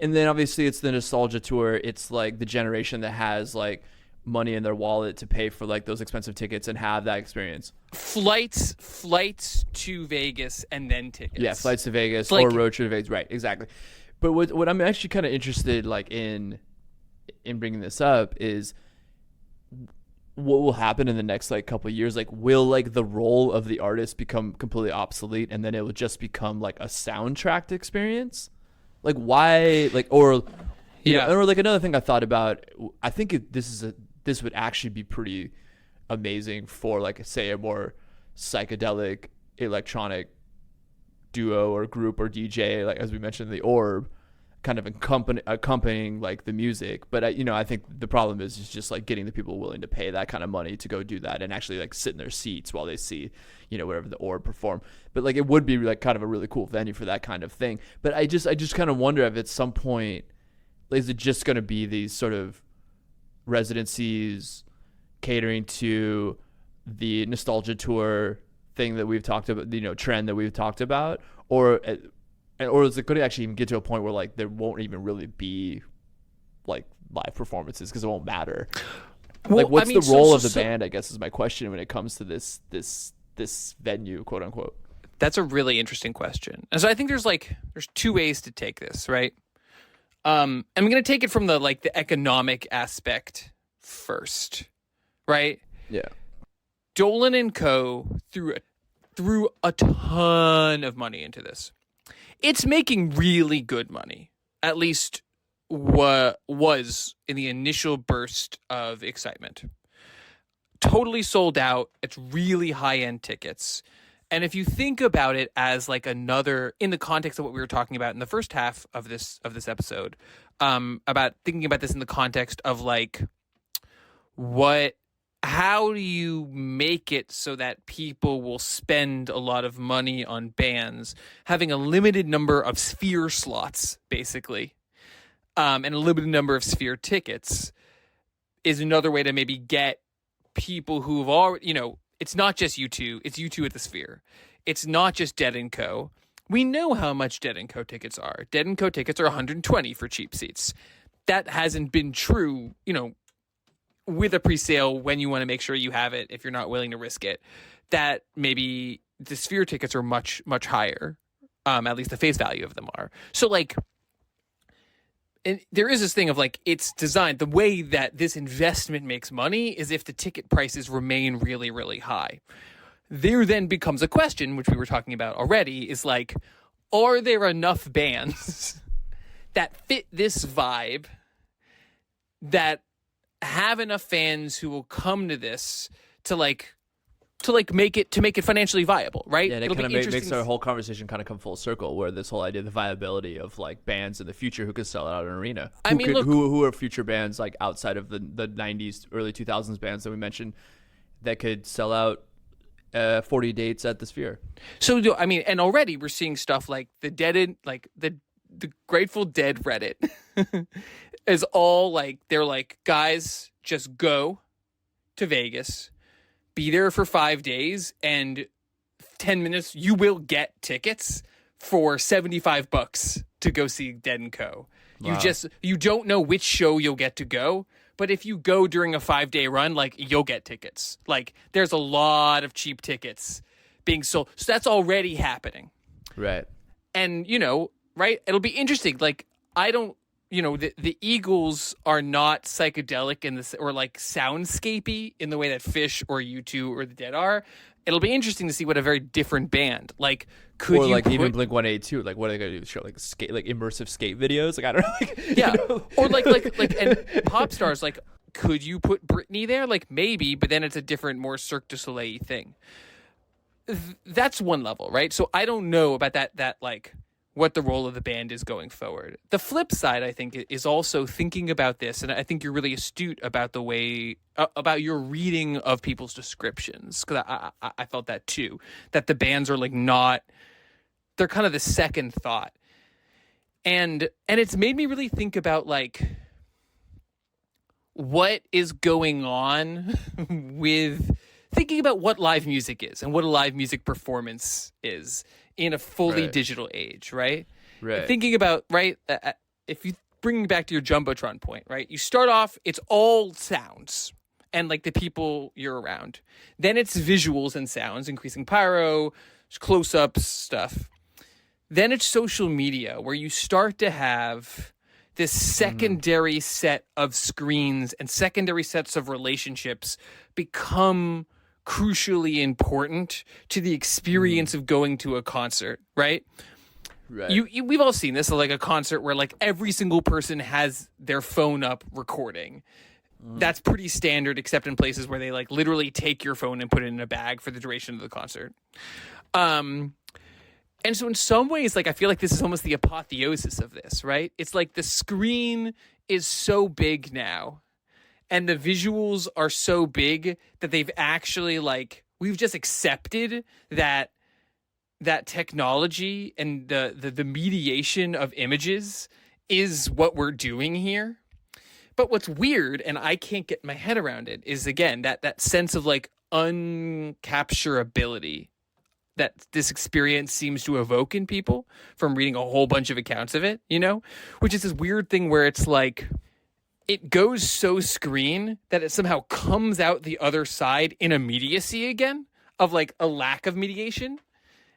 then obviously it's the nostalgia tour. It's like the generation that has like money in their wallet to pay for like those expensive tickets and have that experience. Flights to Vegas and then tickets. Yeah, flights to Vegas or road trip to Vegas. Right, exactly. But what I'm actually kind of interested like in bringing this up is what will happen in the next like couple of years. Like, will like the role of the artist become completely obsolete, and then it will just become like a soundtracked experience? Like, why? Like, or or like another thing I thought about. I think this would actually be pretty amazing for like say a more psychedelic electronic duo or group or DJ, like as we mentioned, the Orb, kind of accompanying like the music. But I think the problem is just like getting the people willing to pay that kind of money to go do that and actually like sit in their seats while they see whatever the Orb perform. But like it would be like kind of a really cool venue for that kind of thing. But I just kind of wonder if at some point, like, is it just going to be these sort of residencies catering to the nostalgia tour thing that we've talked about, trend that we've talked about, or is it going to actually even get to a point where like there won't even really be like live performances because it won't matter? Well, like, what's the role of the band, I guess, is my question when it comes to this venue, quote unquote. That's a really interesting question. And so I think there's two ways to take this, right? I'm going to take it from the economic aspect first, right? Yeah. Dolan and Co. threw a ton of money into this. It's making really good money, at least was in the initial burst of excitement. Totally sold out. It's really high-end tickets. And if you think about it as like another, in the context of what we were talking about in the first half of this episode, about thinking about this in the context of like how do you make it so that people will spend a lot of money on bands, having a limited number of Sphere slots, basically, and a limited number of Sphere tickets is another way to maybe get people who've already, it's not just U2, it's U2 at the Sphere. It's not just Dead & Co. We know how much Dead & Co tickets are. Dead & Co tickets are $120 for cheap seats. That hasn't been true, with a pre-sale when you want to make sure you have it if you're not willing to risk it. That maybe the Sphere tickets are much, much higher. At least the face value of them are. So like, and there is this thing of like, it's designed, the way that this investment makes money is if the ticket prices remain really, really high. There then becomes a question, which we were talking about already, is like, are there enough bands that fit this vibe that have enough fans who will come to this to make it financially viable, right? Yeah, and it kind of makes our whole conversation kind of come full circle, where this whole idea of the viability of like bands in the future who could sell out an arena. Who are future bands like outside of the 90s, early 2000s bands that we mentioned that could sell out 40 dates at the Sphere? So I mean, and already we're seeing stuff like the Grateful Dead Reddit is all like, they're like, guys, just go to Vegas, be there for 5 days, and 10 minutes, you will get tickets for $75 to go see Dead & Co. Wow. You don't know which show you'll get to go, but if you go during a 5-day run, like, you'll get tickets. Like, there's a lot of cheap tickets being sold. So that's already happening. Right. And, right, it'll be interesting. Like, I don't, the Eagles are not psychedelic in this, or like soundscapey in the way that Fish or U2 or the Dead are. It'll be interesting to see what a very different band, like, could you even Blink-182, like, what are they gonna do? Show like skate, like immersive skate videos? Like, I don't know. Like, yeah, or like and pop stars, like, could you put Britney there? Like, maybe, but then it's a different, more Cirque du Soleil thing. That's one level, right? So I don't know about that like, what the role of the band is going forward. The flip side, I think, is also thinking about this, and I think you're really astute about the way, about your reading of people's descriptions, because I felt that too, that the bands are like not, they're kind of the second thought. And it's made me really think about like, what is going on with thinking about what live music is and what a live music performance is in a fully digital age, right? Right. Thinking about, right, if you bring back to your Jumbotron point, right? You start off, it's all sounds and like the people you're around. Then it's visuals and sounds, increasing pyro, close-ups, stuff. Then it's social media, where you start to have this secondary set of screens and secondary sets of relationships become crucially important to the experience of going to a concert, right? Right. We've all seen this, like a concert where like every single person has their phone up recording. That's pretty standard, except in places where they like literally take your phone and put it in a bag for the duration of the concert. And so in some ways, like, I feel like this is almost the apotheosis of this, right? It's like the screen is so big now, and the visuals are so big that they've actually, like, we've just accepted that technology and the mediation of images is what we're doing here. But what's weird, and I can't get my head around it, is, again, that sense of, like, uncapturability that this experience seems to evoke in people from reading a whole bunch of accounts of it, which is this weird thing where it's like, it goes so screen that it somehow comes out the other side in immediacy again of like a lack of mediation.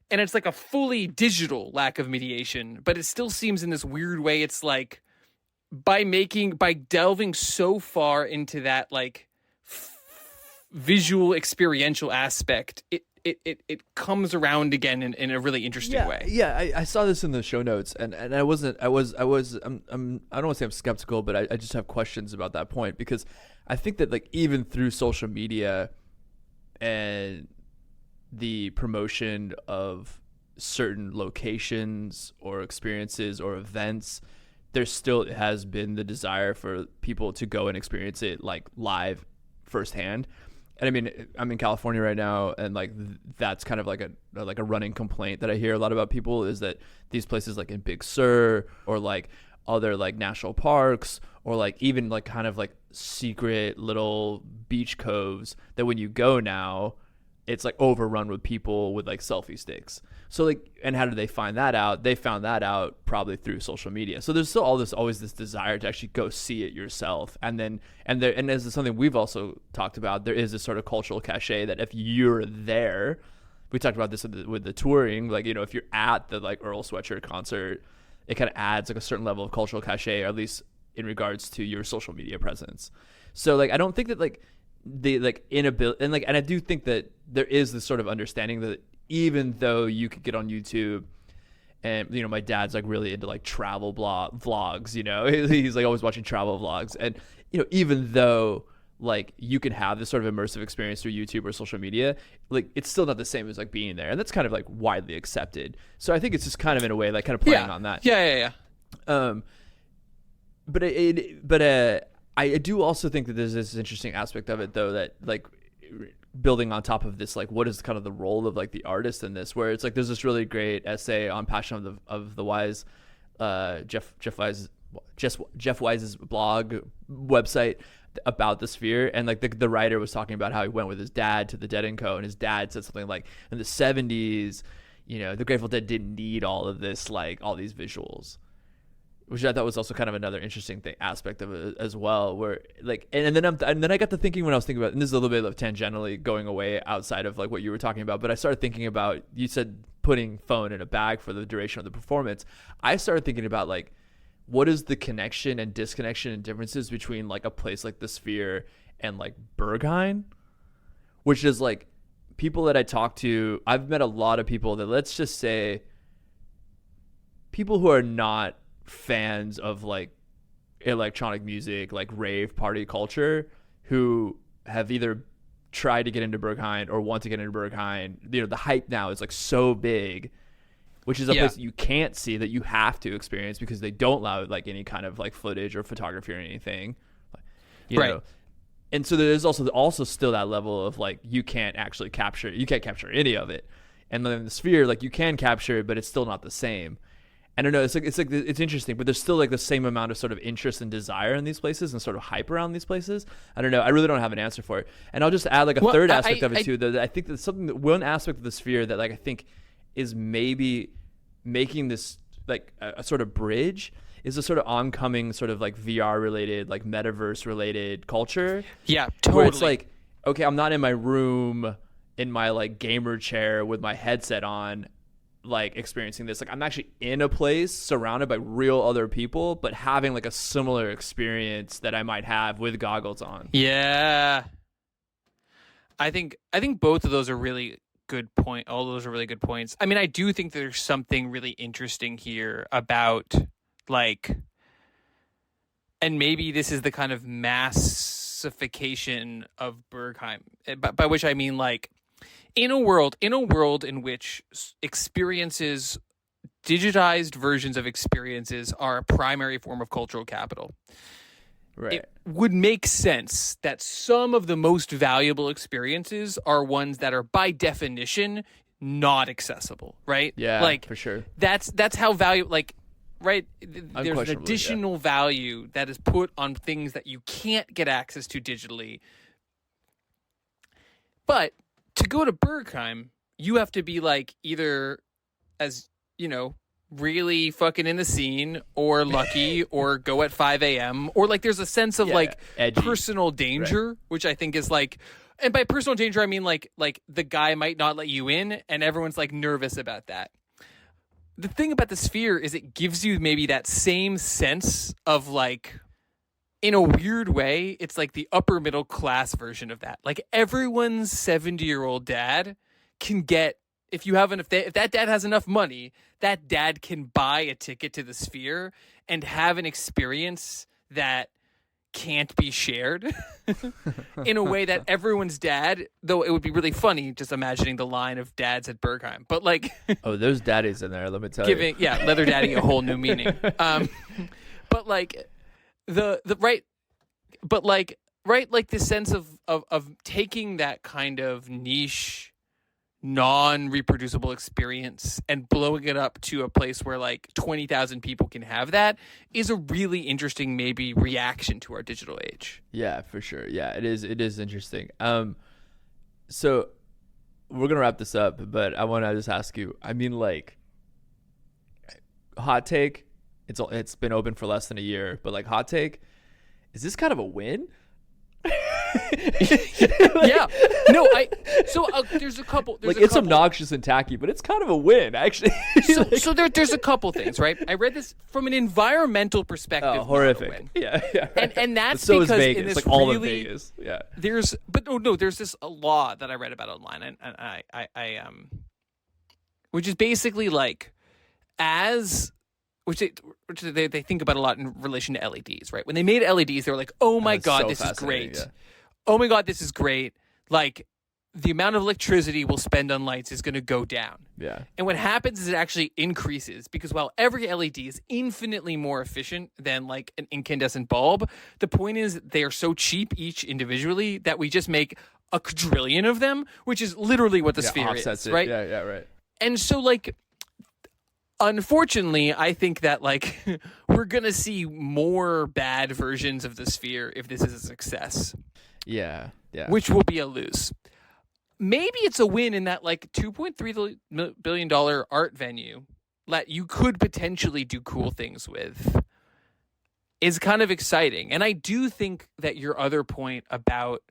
And it's like a fully digital lack of mediation, but it still seems in this weird way. It's like by delving so far into that like visual experiential aspect, it comes around again in a really interesting way. Yeah, I saw this in the show notes, and I don't want to say I'm skeptical, but I just have questions about that point, because I think that like even through social media and the promotion of certain locations or experiences or events, there still has been the desire for people to go and experience it like live firsthand. And I mean, I'm in California right now, and like that's kind of like a running complaint that I hear a lot about people, is that these places like in Big Sur or like other like national parks, or like even like kind of like secret little beach coves, that when you go now, it's like overrun with people with like selfie sticks. So like, and how did they find that out? They found that out probably through social media. So there's still always this desire to actually go see it yourself. And as is something we've also talked about, there is this sort of cultural cachet that if you're there, we talked about this with the touring, like, you know, if you're at the like Earl Sweatshirt concert, it kind of adds like a certain level of cultural cachet, or at least in regards to your social media presence. So like, I don't think that like the like inability, and I do think that there is this sort of understanding that even though you could get on YouTube, and you know, my dad's like really into like travel vlogs, you know, he's like always watching travel vlogs, and you know, even though like you can have this sort of immersive experience through YouTube or social media, like it's still not the same as like being there, and that's kind of like widely accepted. So I think it's just kind of in a way like kind of playing on that. Yeah. But I do also think that there's this interesting aspect of it, though, that like building on top of this, like what is kind of the role of like the artist in this, where it's like there's this really great essay on Passion of the Wise, Jeff Wise's blog website about the Sphere, and like the writer was talking about how he went with his dad to the Dead & Co, and his dad said something like, in the 70s, you know, the Grateful Dead didn't need all of this, like all these visuals, which I thought was also kind of another interesting aspect of it as well, where like, and then I got to thinking when I was thinking about, and this is a little bit of tangentially going away outside of like what you were talking about, but I started thinking about, you said putting phone in a bag for the duration of the performance. I started thinking about like, what is the connection and disconnection and differences between like a place like the Sphere and like Berghain, which is like people that I talk to. I've met a lot of people that, let's just say, people who are not fans of like electronic music, like rave party culture, who have either tried to get into Berghain or want to get into Berghain. You know, the hype now is like so big, which is a place that you can't see, that you have to experience, because they don't allow like any kind of like footage or photography or anything, you know. And so there's also still that level of like, you can't capture any of it. And then the Sphere, like you can capture it, but it's still not the same. I don't know. It's interesting, but there's still like the same amount of sort of interest and desire in these places and sort of hype around these places. I don't know. I really don't have an answer for it. And I'll just add like a third aspect of it too. That I think that's one aspect of the Sphere that like I think is maybe making this like a sort of bridge, is a sort of oncoming sort of like VR related, like metaverse related culture. Yeah, totally. Where it's like, okay, I'm not in my room in my like gamer chair with my headset on, like experiencing this. Like I'm actually in a place surrounded by real other people, but having like a similar experience that I might have with goggles on. Yeah. I think both of those are really good point. All those are really good points. I mean, I do think there's something really interesting here about like, and maybe this is the kind of massification of Berghain, by which I mean like, in a world in which experiences, digitized versions of experiences, are a primary form of cultural capital, right, it would make sense that some of the most valuable experiences are ones that are by definition not accessible, right? Yeah, like for sure. That's how value, like, right? There's an additional value that is put on things that you can't get access to digitally. But to go to Berghain, you have to be like either, as you know, really fucking in the scene, or lucky, or go at 5 a.m. or like there's a sense of like edgy, personal danger, right, which I think is like, and by personal danger I mean like the guy might not let you in, and everyone's like nervous about that. The thing about the Sphere is it gives you maybe that same sense of like, in a weird way, it's like the upper middle class version of that. Like everyone's 70-year-old dad can get, if that dad has enough money, that dad can buy a ticket to the Sphere and have an experience that can't be shared in a way that everyone's dad, though it would be really funny just imagining the line of dads at Berghain, but like oh, there's daddies in there, let me tell you. leather daddy a whole new meaning. But like the right, but like the sense of taking that kind of niche non-reproducible experience and blowing it up to a place where like 20,000 people can have that is a really interesting maybe reaction to our digital age. Yeah, for sure. Yeah, it is interesting. So we're gonna wrap this up, but I want to just ask you, I mean, like, hot take, it's been open for less than a year, but like, hot take, is this kind of a win? Yeah. No, there's a couple. It's obnoxious and tacky, but it's kind of a win, actually. So there's a couple things, right? I read this from an environmental perspective. Oh, horrific. Yeah. Right. And that's so because is Vegas. in this like all really, of Vegas. Yeah. There's this law that I read about online, and I which is basically like which they think about a lot in relation to LEDs, right? When they made LEDs, they were like, "Oh my god, this is great! Yeah. Oh my god, this is great!" Like, the amount of electricity we'll spend on lights is going to go down. Yeah. And what happens is it actually increases, because while every LED is infinitely more efficient than like an incandescent bulb, the point is they are so cheap each individually that we just make a quadrillion of them, which is literally what the Sphere is, right? Yeah, right. And so like, unfortunately, I think that like we're going to see more bad versions of the Sphere if this is a success. Yeah. Which will be a lose. Maybe it's a win in that like $2.3 billion art venue that you could potentially do cool things with is kind of exciting. And I do think that your other point about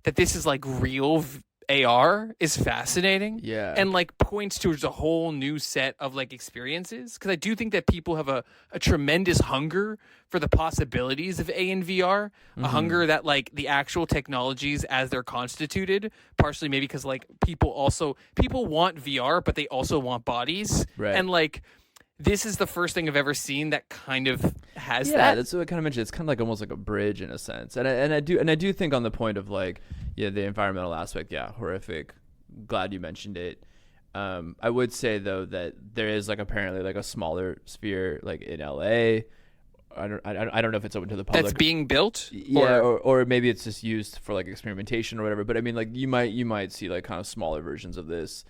that this is like real AR is fascinating. Yeah. And like points towards a whole new set of like experiences. Because I do think that people have a tremendous hunger for the possibilities of A and VR, a hunger that like the actual technologies as they're constituted, partially maybe because like people want VR, but they also want bodies. Right. And like, this is the first thing I've ever seen that kind of has that. Yeah, that's what I kind of mentioned. It's kind of like almost like a bridge in a sense. And I do think on the point of like, yeah, the environmental aspect, yeah, horrific. Glad you mentioned it. I would say though that there is like apparently like a smaller Sphere like in LA. I don't know if it's open to the public. That's being built? Yeah, or maybe it's just used for like experimentation or whatever. But I mean, like you might see like kind of smaller versions of this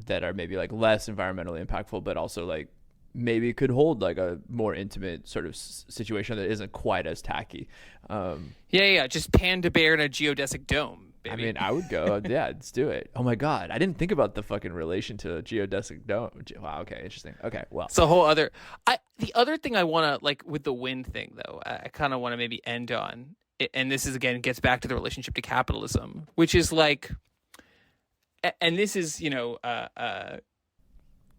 that are maybe like less environmentally impactful, but also like maybe could hold like a more intimate sort of situation that isn't quite as tacky. Just panda bear in a geodesic dome, baby. I mean, I would go, yeah, let's do it. Oh my god, I didn't think about the fucking relation to a geodesic dome. Wow, okay, interesting. Okay, well, it's a whole other. The other thing I want to like with the wind thing though, I kind of want to maybe end on, and this is again gets back to the relationship to capitalism, which is like. And this is,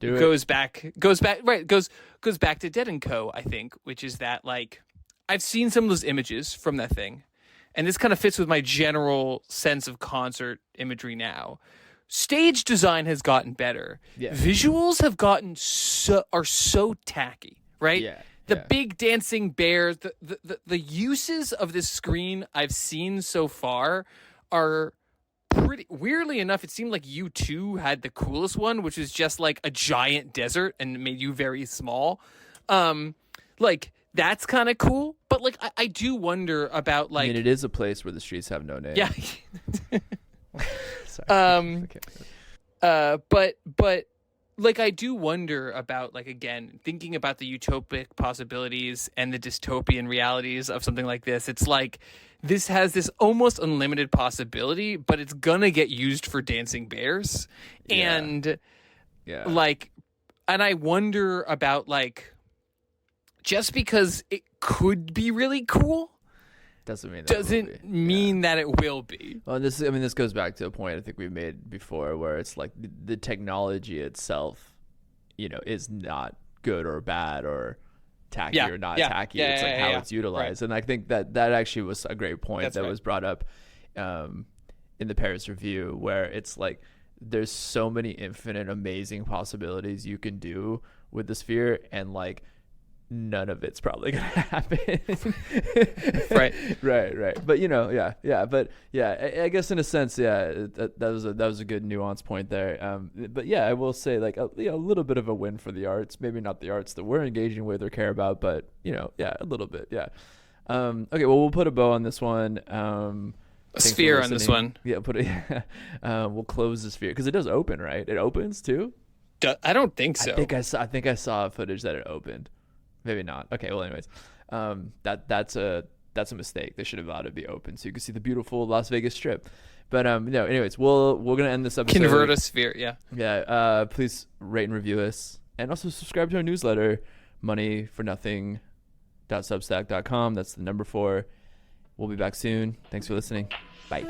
goes back to Dead & Co., I think, which is that, like, I've seen some of those images from that thing, and this kind of fits with my general sense of concert imagery now. Stage design has gotten better. Yeah. Visuals have gotten are so tacky, right? Yeah. The big dancing bears, the uses of this screen I've seen so far are pretty weirdly enough. It seemed like U2 had the coolest one, which was just like a giant desert and made you very small. Like that's kind of cool, but like I do wonder about like. I mean, it is a place where the streets have no name. Yeah. Sorry. But like I do wonder about like again thinking about the utopic possibilities and the dystopian realities of something like this. It's like this has this almost unlimited possibility, but it's gonna get used for dancing bears. Yeah. And Yeah. like, and I wonder about like, just because it could be really cool doesn't mean that it will be. Well, this goes back to a point I think we've made before, where it's like the technology itself, is not good or bad or tacky or not tacky. It's like how it's utilized, right. And I think that actually was a great point that was brought up in the Paris Review, where it's like there's so many infinite amazing possibilities you can do with the sphere, and like none of it's probably gonna happen. right. But but I guess in a sense, that was a good nuance point there. But yeah, I will say like a little bit of a win for the arts. Maybe not the arts that we're engaging with or care about, but a little bit. Yeah. Okay, well, we'll put a bow on this one. A sphere on this one. Yeah, we'll close the sphere because it does open, right? It opens too. I don't think so. I think I saw footage that it opened. Maybe not. Okay. Well, anyways, that's a mistake. They should have allowed it to be open so you can see the beautiful Las Vegas Strip. But no. Anyways, we're gonna end this episode. Convert a sphere. Yeah. Yeah. Please rate and review us, and also subscribe to our newsletter, moneyfornothing.substack.com. That's the number 4. We'll be back soon. Thanks for listening. Bye.